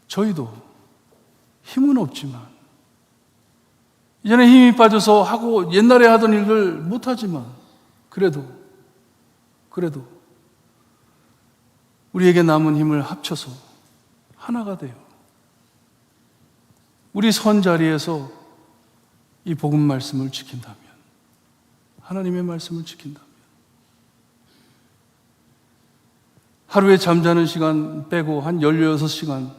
Speaker 1: 저희도 힘은 없지만 이제는 힘이 빠져서 하고 옛날에 하던 일들 못하지만 그래도 우리에게 남은 힘을 합쳐서 하나가 돼요. 우리 선 자리에서 이 복음 말씀을 지킨다면, 하나님의 말씀을 지킨다면, 하루에 잠자는 시간 빼고 한 16시간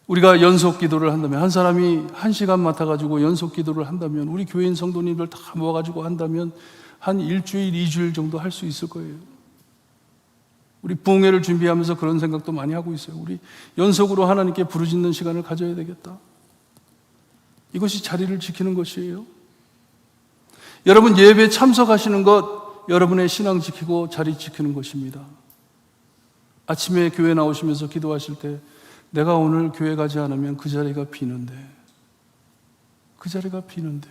Speaker 1: 우리가 연속 기도를 한다면, 한 사람이 1시간 맡아가지고 연속 기도를 한다면, 우리 교인 성도님들 다 모아가지고 한다면 한 일주일, 2주일 정도 할 수 있을 거예요. 우리 부흥회를 준비하면서 그런 생각도 많이 하고 있어요. 우리 연속으로 하나님께 부르짖는 시간을 가져야 되겠다. 이것이 자리를 지키는 것이에요. 여러분 예배에 참석하시는 것, 여러분의 신앙 지키고 자리 지키는 것입니다. 아침에 교회 나오시면서 기도하실 때 내가 오늘 교회 가지 않으면 그 자리가 비는데, 그 자리가 비는데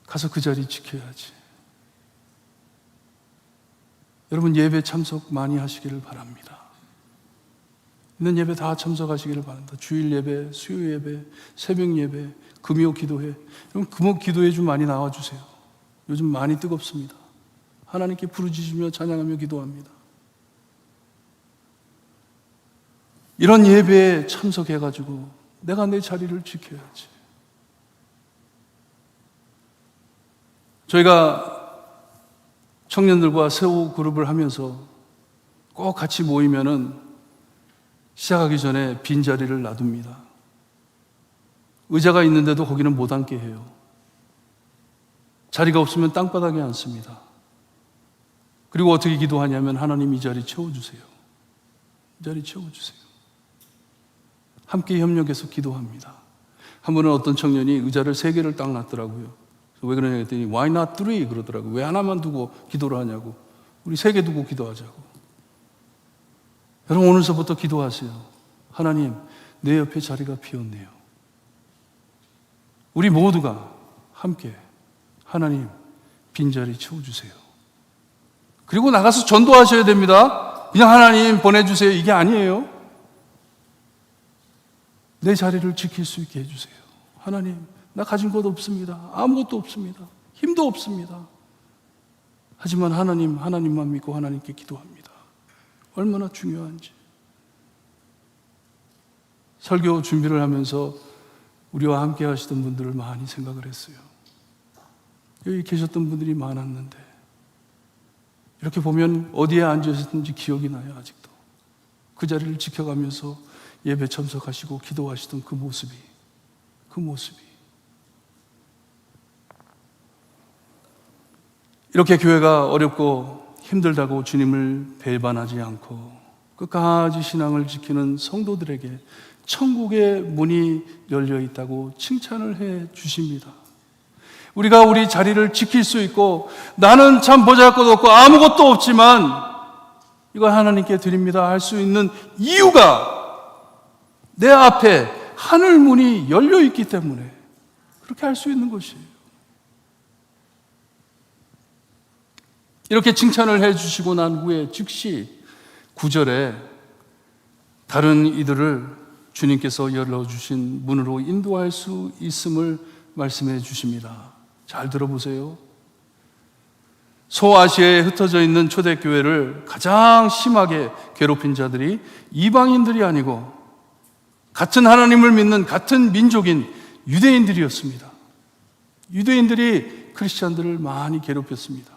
Speaker 1: 가서 그 자리 지켜야지. 여러분 예배 참석 많이 하시기를 바랍니다. 있는 예배 다 참석하시기를 바랍니다. 주일 예배, 수요 예배, 새벽 예배, 금요 기도회. 여러분 금요 기도회 좀 많이 나와주세요. 요즘 많이 뜨겁습니다. 하나님께 부르짖으며 찬양하며 기도합니다. 이런 예배에 참석해가지고 내가 내 자리를 지켜야지. 저희가 청년들과 세호 그룹을 하면서 꼭 같이 모이면은 시작하기 전에 빈자리를 놔둡니다. 의자가 있는데도 거기는 못 앉게 해요. 자리가 없으면 땅바닥에 앉습니다. 그리고 어떻게 기도하냐면 하나님 이 자리 채워주세요. 이 자리 채워주세요. 함께 협력해서 기도합니다. 한 번은 어떤 청년이 의자를 3개를 딱 놨더라고요. 왜 그러냐 했더니 Why not 3? 그러더라고요. 왜 하나만 두고 기도를 하냐고. 우리 3개 두고 기도하자고. 여러분 오늘서부터 기도하세요. 하나님 내 옆에 자리가 비었네요. 우리 모두가 함께 하나님 빈자리 채워주세요. 그리고 나가서 전도하셔야 됩니다. 그냥 하나님 보내주세요 이게 아니에요. 내 자리를 지킬 수 있게 해주세요. 하나님 나 가진 것 없습니다. 아무것도 없습니다. 힘도 없습니다. 하지만 하나님만 믿고 하나님께 기도합니다. 얼마나 중요한지. 설교 준비를 하면서 우리와 함께 하시던 분들을 많이 생각을 했어요. 여기 계셨던 분들이 많았는데 이렇게 보면 어디에 앉으셨는지 기억이 나요. 아직도 그 자리를 지켜가면서 예배 참석하시고 기도하시던 그 모습이 이렇게 교회가 어렵고 힘들다고 주님을 배반하지 않고 끝까지 신앙을 지키는 성도들에게 천국의 문이 열려 있다고 칭찬을 해 주십니다. 우리가 우리 자리를 지킬 수 있고 나는 참 보잘것없고 아무것도 없지만 이걸 하나님께 드립니다 할 수 있는 이유가 내 앞에 하늘 문이 열려 있기 때문에 그렇게 할 수 있는 것이에요. 이렇게 칭찬을 해 주시고 난 후에 즉시 9절에 다른 이들을 주님께서 열어주신 문으로 인도할 수 있음을 말씀해 주십니다. 잘 들어보세요. 소아시아에 흩어져 있는 초대교회를 가장 심하게 괴롭힌 자들이 이방인들이 아니고 같은 하나님을 믿는 같은 민족인 유대인들이었습니다. 유대인들이 크리스찬들을 많이 괴롭혔습니다.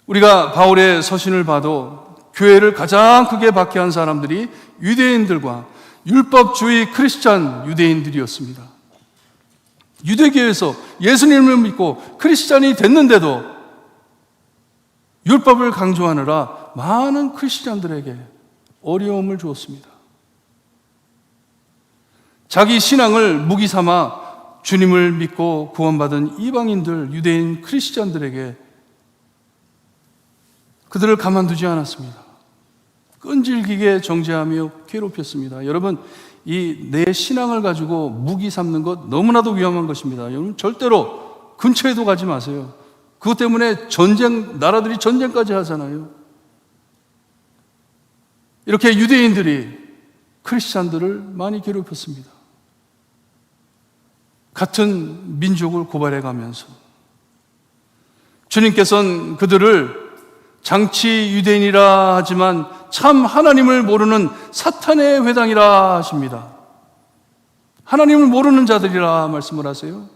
Speaker 1: 우리가 바울의 서신을 봐도 교회를 가장 크게 박해한 사람들이 유대인들과 율법주의 크리스찬 유대인들이었습니다. 유대교에서 예수님을 믿고 크리스찬이 됐는데도 율법을 강조하느라 많은 크리스찬들에게 어려움을 주었습니다. 자기 신앙을 무기 삼아 주님을 믿고 구원받은 이방인들, 유대인 크리스찬들에게 그들을 가만두지 않았습니다. 끈질기게 정죄하며 괴롭혔습니다. 여러분, 이 내 신앙을 가지고 무기 삼는 것 너무나도 위험한 것입니다. 여러분 절대로 근처에도 가지 마세요. 그것 때문에 나라들이 전쟁까지 하잖아요. 이렇게 유대인들이 크리스찬들을 많이 괴롭혔습니다. 같은 민족을 고발해 가면서 주님께서는 그들을 장치 유대인이라 하지만 참 하나님을 모르는 사탄의 회당이라 하십니다. 하나님을 모르는 자들이라 말씀을 하세요.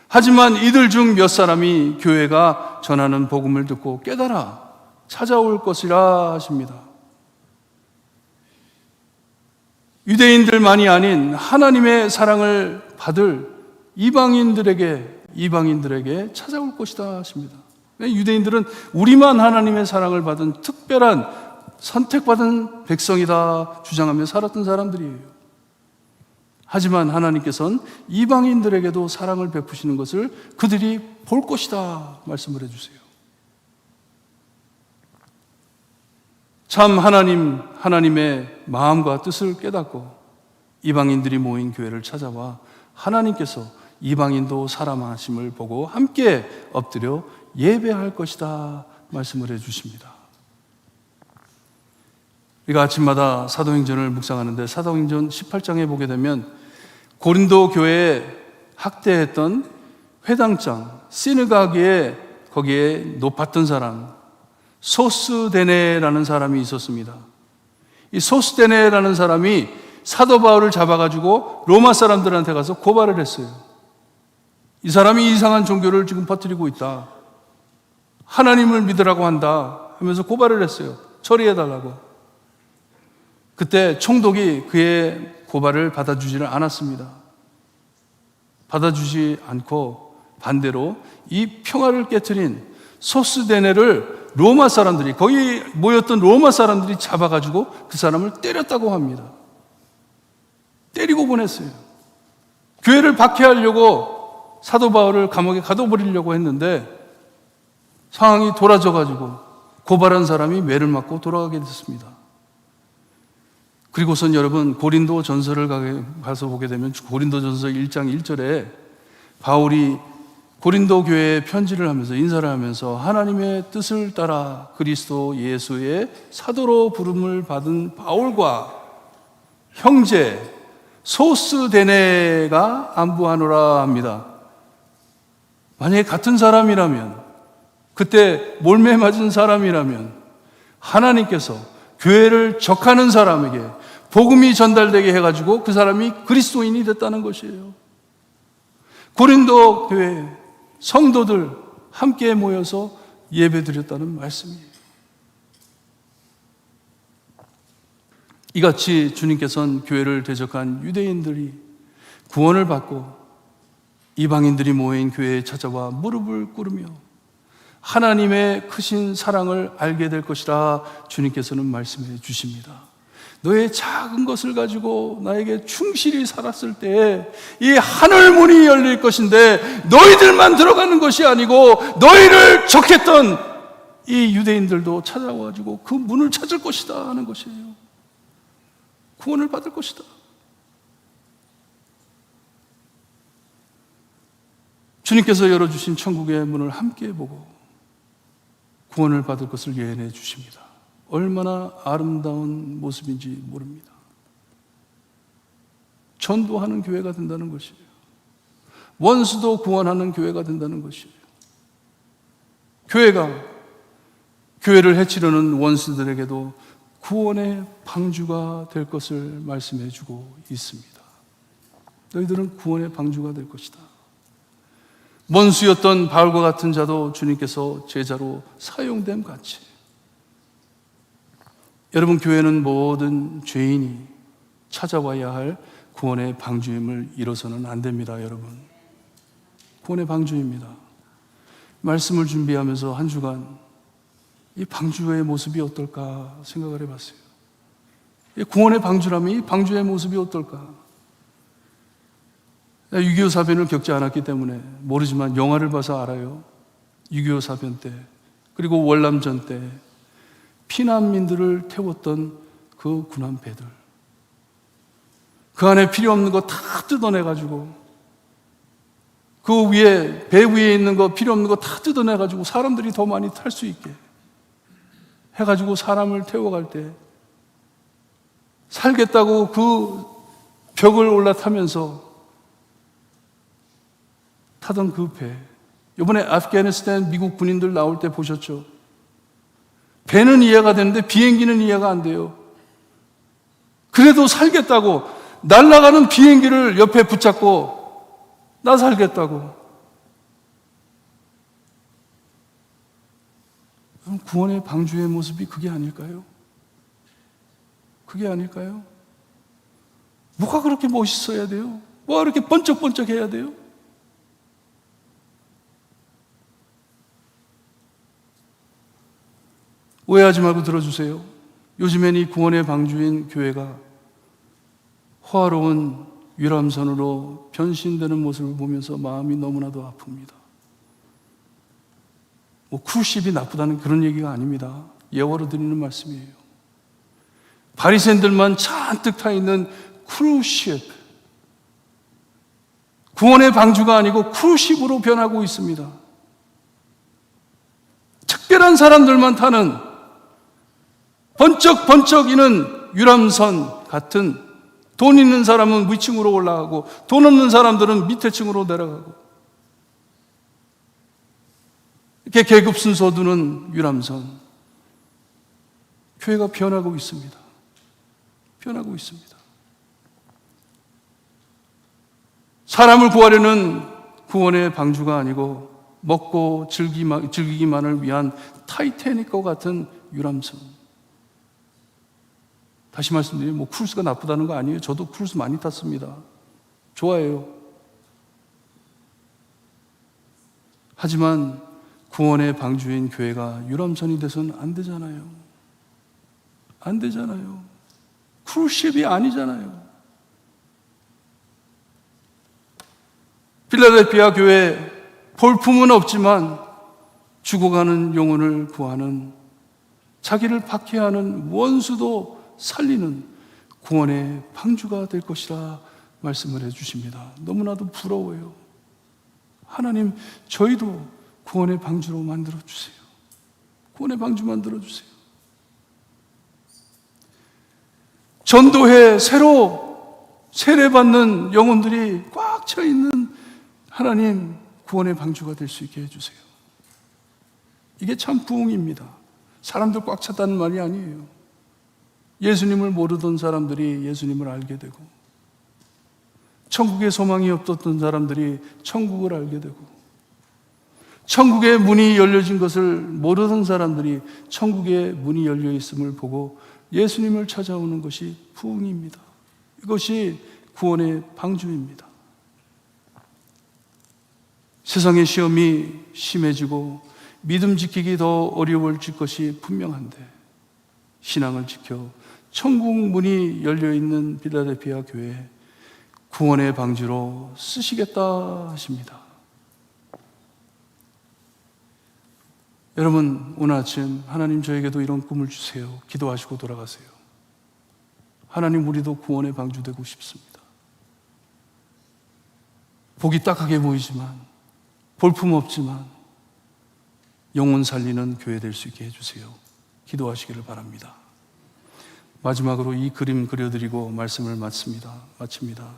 Speaker 1: 하지만 이들 중 몇 사람이 교회가 전하는 복음을 듣고 깨달아 찾아올 것이라 하십니다. 유대인들만이 아닌 하나님의 사랑을 받을 이방인들에게 찾아올 것이다 하십니다. 유대인들은 우리만 하나님의 사랑을 받은 특별한 선택받은 백성이다 주장하며 살았던 사람들이에요. 하지만 하나님께서는 이방인들에게도 사랑을 베푸시는 것을 그들이 볼 것이다 말씀을 해주세요. 참 하나님의 마음과 뜻을 깨닫고 이방인들이 모인 교회를 찾아와 하나님께서 이방인도 사랑하심을 보고 함께 엎드려 예배할 것이다 말씀을 해주십니다. 우리가 아침마다 사도행전을 묵상하는데 사도행전 18장에 보게 되면 고린도 교회에 학대했던 회당장 시느가기에 거기에 높았던 사람 소스데네라는 사람이 있었습니다. 이 소스데네라는 사람이 사도 바울을 잡아가지고 로마 사람들한테 가서 고발을 했어요. 이 사람이 이상한 종교를 지금 퍼뜨리고 있다. 하나님을 믿으라고 한다 하면서 고발을 했어요. 처리해달라고. 그때 총독이 그의 고발을 받아주지를 않았습니다. 받아주지 않고 반대로 이 평화를 깨트린 소스데네를 로마 사람들이, 거기 모였던 로마 사람들이 잡아가지고 그 사람을 때렸다고 합니다. 때리고 보냈어요. 교회를 박해하려고 사도 바울을 감옥에 가둬버리려고 했는데 상황이 돌아져가지고 고발한 사람이 매를 맞고 돌아가게 됐습니다. 그리고선 여러분 고린도 전서를 가서 보게 되면 고린도 전서 1장 1절에 바울이 고린도 교회에 편지를 하면서 인사를 하면서 하나님의 뜻을 따라 그리스도 예수의 사도로 부름을 받은 바울과 형제 소스데네가 안부하노라 합니다. 만약에 같은 사람이라면, 그때 몰매 맞은 사람이라면 하나님께서 교회를 적하는 사람에게 복음이 전달되게 해가지고 그 사람이 그리스도인이 됐다는 것이에요. 고린도 교회 성도들 함께 모여서 예배드렸다는 말씀이에요. 이같이 주님께서는 교회를 대적한 유대인들이 구원을 받고 이방인들이 모인 교회에 찾아와 무릎을 꿇으며 하나님의 크신 사랑을 알게 될 것이라 주님께서는 말씀해 주십니다. 너의 작은 것을 가지고 나에게 충실히 살았을 때 이 하늘 문이 열릴 것인데 너희들만 들어가는 것이 아니고 너희를 적했던 이 유대인들도 찾아와가지고 그 문을 찾을 것이다 하는 것이에요. 구원을 받을 것이다. 주님께서 열어주신 천국의 문을 함께 보고 구원을 받을 것을 예언해 주십니다. 얼마나 아름다운 모습인지 모릅니다. 전도하는 교회가 된다는 것이에요. 원수도 구원하는 교회가 된다는 것이에요. 교회가 교회를 해치려는 원수들에게도 구원의 방주가 될 것을 말씀해 주고 있습니다. 너희들은 구원의 방주가 될 것이다. 원수였던 바울과 같은 자도 주님께서 제자로 사용됨 같이 여러분 교회는 모든 죄인이 찾아와야 할 구원의 방주임을 잃어서는 안 됩니다. 여러분 구원의 방주입니다. 말씀을 준비하면서 한 주간 이 방주의 모습이 어떨까 생각을 해봤어요. 이 구원의 방주라면 이 방주의 모습이 어떨까. 6.25 사변을 겪지 않았기 때문에 모르지만 영화를 봐서 알아요. 6.25 사변 때 그리고 월남전 때 피난민들을 태웠던 그 군함 배들, 그 안에 필요 없는 거 다 뜯어내가지고 그 위에 배 위에 있는 거 필요 없는 거 다 뜯어내가지고 사람들이 더 많이 탈 수 있게 해가지고 사람을 태워갈 때 살겠다고 그 벽을 올라타면서 타던 그 배, 이번에 아프가니스탄 미국 군인들 나올 때 보셨죠? 배는 이해가 되는데 비행기는 이해가 안 돼요. 그래도 살겠다고 날아가는 비행기를 옆에 붙잡고 나 살겠다고. 구원의 방주의 모습이 그게 아닐까요? 그게 아닐까요? 뭐가 그렇게 멋있어야 돼요? 뭐가 그렇게 번쩍번쩍 해야 돼요? 오해하지 말고 들어주세요. 요즘엔 이 구원의 방주인 교회가 호화로운 유람선으로 변신되는 모습을 보면서 마음이 너무나도 아픕니다. 크루십이 나쁘다는 그런 얘기가 아닙니다. 예화로 드리는 말씀이에요. 바리새인들만 잔뜩 타 있는 크루십, 구원의 방주가 아니고 크루십으로 변하고 있습니다. 특별한 사람들만 타는 번쩍번쩍 이는 유람선 같은, 돈 있는 사람은 위층으로 올라가고 돈 없는 사람들은 밑에 층으로 내려가고, 이렇게 계급 순서 두는 유람선. 교회가 변하고 있습니다. 변하고 있습니다. 사람을 구하려는 구원의 방주가 아니고 먹고 즐기기만을 위한 타이타닉과 같은 유람선. 다시 말씀드리면 크루즈가 나쁘다는 거 아니에요. 저도 크루즈 많이 탔습니다. 좋아해요. 하지만 구원의 방주인 교회가 유람선이 돼서는 안 되잖아요. 안 되잖아요. 크루즈십이 아니잖아요. 필라델피아 교회, 볼품은 없지만 죽어가는 영혼을 구하는, 자기를 박해하는 원수도 살리는 구원의 방주가 될 것이라 말씀을 해주십니다. 너무나도 부러워요. 하나님, 저희도 구원의 방주로 만들어주세요. 구원의 방주 만들어주세요. 전도회 새로 세례받는 영혼들이 꽉 차 있는 하나님, 구원의 방주가 될 수 있게 해주세요. 이게 참 부흥입니다. 사람들 꽉 찼다는 말이 아니에요. 예수님을 모르던 사람들이 예수님을 알게 되고, 천국의 소망이 없었던 사람들이 천국을 알게 되고, 천국의 문이 열려진 것을 모르던 사람들이 천국의 문이 열려 있음을 보고 예수님을 찾아오는 것이 부흥입니다. 이것이 구원의 방주입니다. 세상의 시험이 심해지고 믿음 지키기 더 어려워질 것이 분명한데, 신앙을 지켜 천국 문이 열려있는 필라델피아 교회 구원의 방주로 쓰시겠다 하십니다. 여러분, 오늘 아침 하나님 저에게도 이런 꿈을 주세요. 기도하시고 돌아가세요. 하나님, 우리도 구원의 방주 되고 싶습니다. 보기 딱하게 보이지만, 볼품 없지만 영혼 살리는 교회 될 수 있게 해주세요. 기도하시기를 바랍니다. 마지막으로 이 그림 그려드리고 말씀을 마칩니다.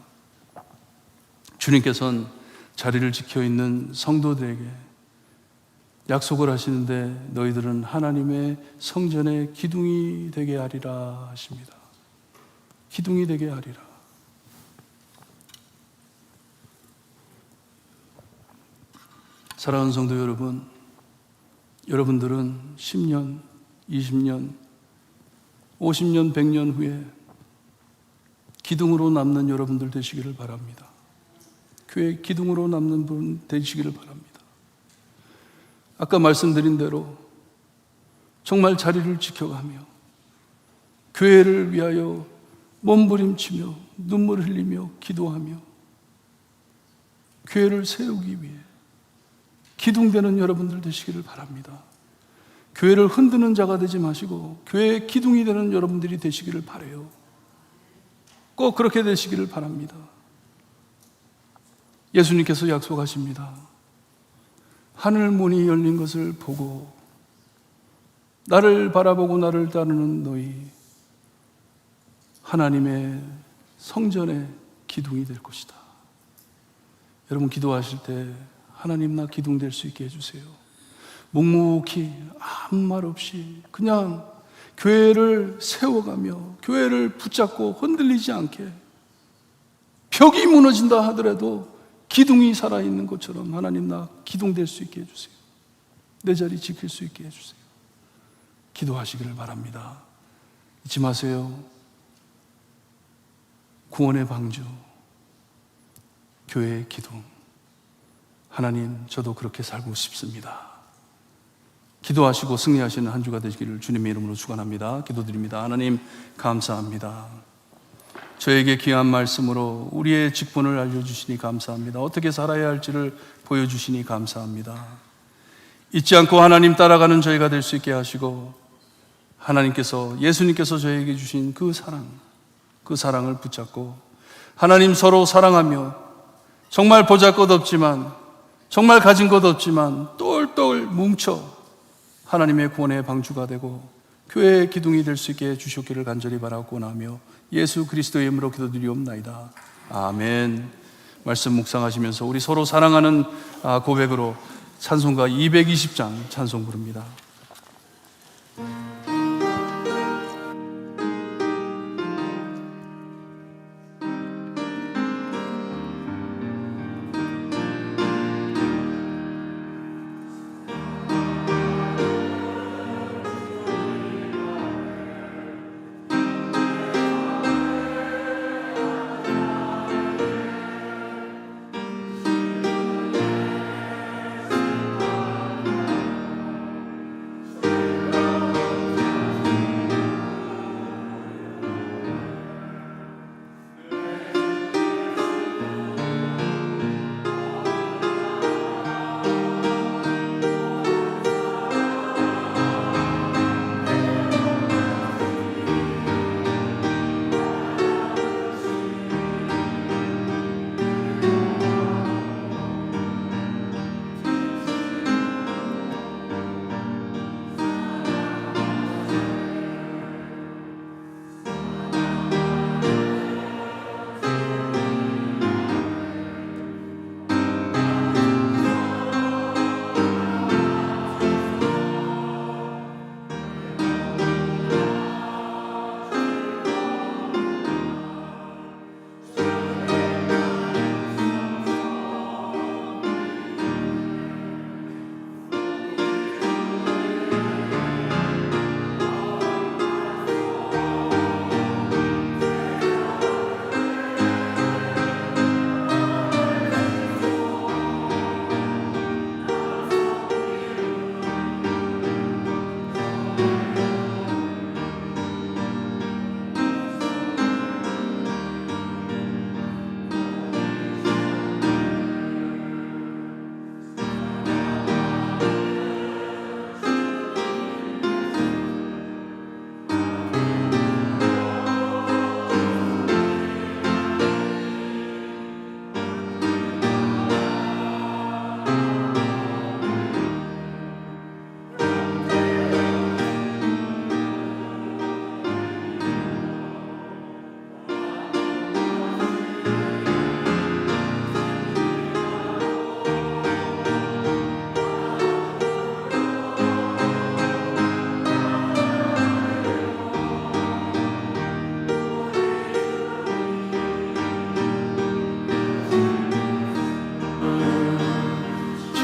Speaker 1: 주님께서는 자리를 지켜있는 성도들에게 약속을 하시는데, 너희들은 하나님의 성전의 기둥이 되게 하리라 하십니다. 기둥이 되게 하리라. 사랑하는 성도 여러분, 여러분들은 10년, 20년, 50년, 100년 후에 기둥으로 남는 여러분들 되시기를 바랍니다. 교회 기둥으로 남는 분 되시기를 바랍니다. 아까 말씀드린 대로 정말 자리를 지켜가며 교회를 위하여 몸부림치며 눈물을 흘리며 기도하며 교회를 세우기 위해 기둥되는 여러분들 되시기를 바랍니다. 교회를 흔드는 자가 되지 마시고 교회의 기둥이 되는 여러분들이 되시기를 바라요. 꼭 그렇게 되시기를 바랍니다. 예수님께서 약속하십니다. 하늘 문이 열린 것을 보고 나를 바라보고 나를 따르는 너희, 하나님의 성전의 기둥이 될 것이다. 여러분, 기도하실 때 하나님, 나 기둥 될 수 있게 해주세요. 묵묵히 아무 말 없이 그냥 교회를 세워가며 교회를 붙잡고 흔들리지 않게, 벽이 무너진다 하더라도 기둥이 살아있는 것처럼 하나님, 나 기둥 될 수 있게 해주세요. 내 자리 지킬 수 있게 해주세요. 기도하시기를 바랍니다. 잊지 마세요. 구원의 방주, 교회의 기둥. 하나님, 저도 그렇게 살고 싶습니다. 기도하시고 승리하시는 한 주가 되시기를 주님의 이름으로 축원합니다. 기도드립니다. 하나님 감사합니다. 저에게 귀한 말씀으로 우리의 직분을 알려주시니 감사합니다. 어떻게 살아야 할지를 보여주시니 감사합니다. 잊지 않고 하나님 따라가는 저희가 될 수 있게 하시고, 하나님께서, 예수님께서 저에게 주신 그 사랑을 붙잡고 하나님 서로 사랑하며 정말 보잘것없지만, 정말 가진 것 없지만 똘똘 뭉쳐 하나님의 구원의 방주가 되고 교회의 기둥이 될 수 있게 해주셨기를 간절히 바라고 나며 예수 그리스도의 이름으로 기도드리옵나이다. 아멘. 말씀 묵상하시면서 우리 서로 사랑하는 고백으로 찬송가 220장 찬송 부릅니다.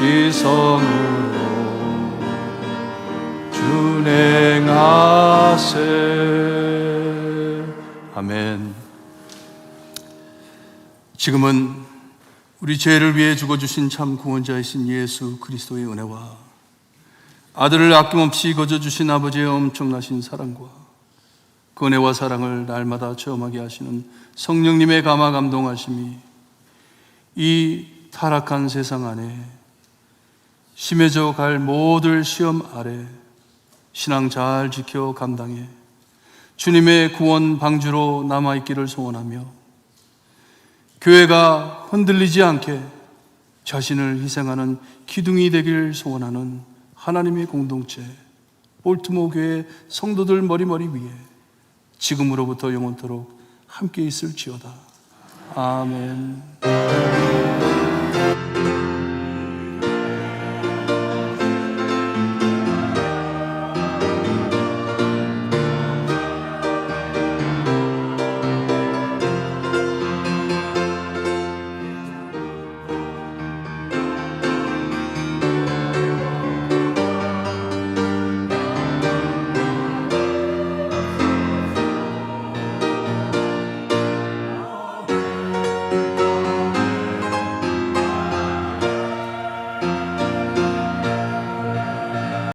Speaker 1: 지성으로 준행하세. 아멘. 지금은 우리 죄를 위해 죽어주신 참 구원자이신 예수 그리스도의 은혜와 아들을 아낌없이 거저주신 아버지의 엄청나신 사랑과 그 은혜와 사랑을 날마다 체험하게 하시는 성령님의 감화 감동하심이 이 타락한 세상 안에 심해져 갈 모든 시험 아래 신앙 잘 지켜 감당해 주님의 구원 방주로 남아있기를 소원하며 교회가 흔들리지 않게 자신을 희생하는 기둥이 되길 소원하는 하나님의 공동체 볼트모 교회 성도들 머리머리 위에 지금으로부터 영원토록 함께 있을지어다. 아멘.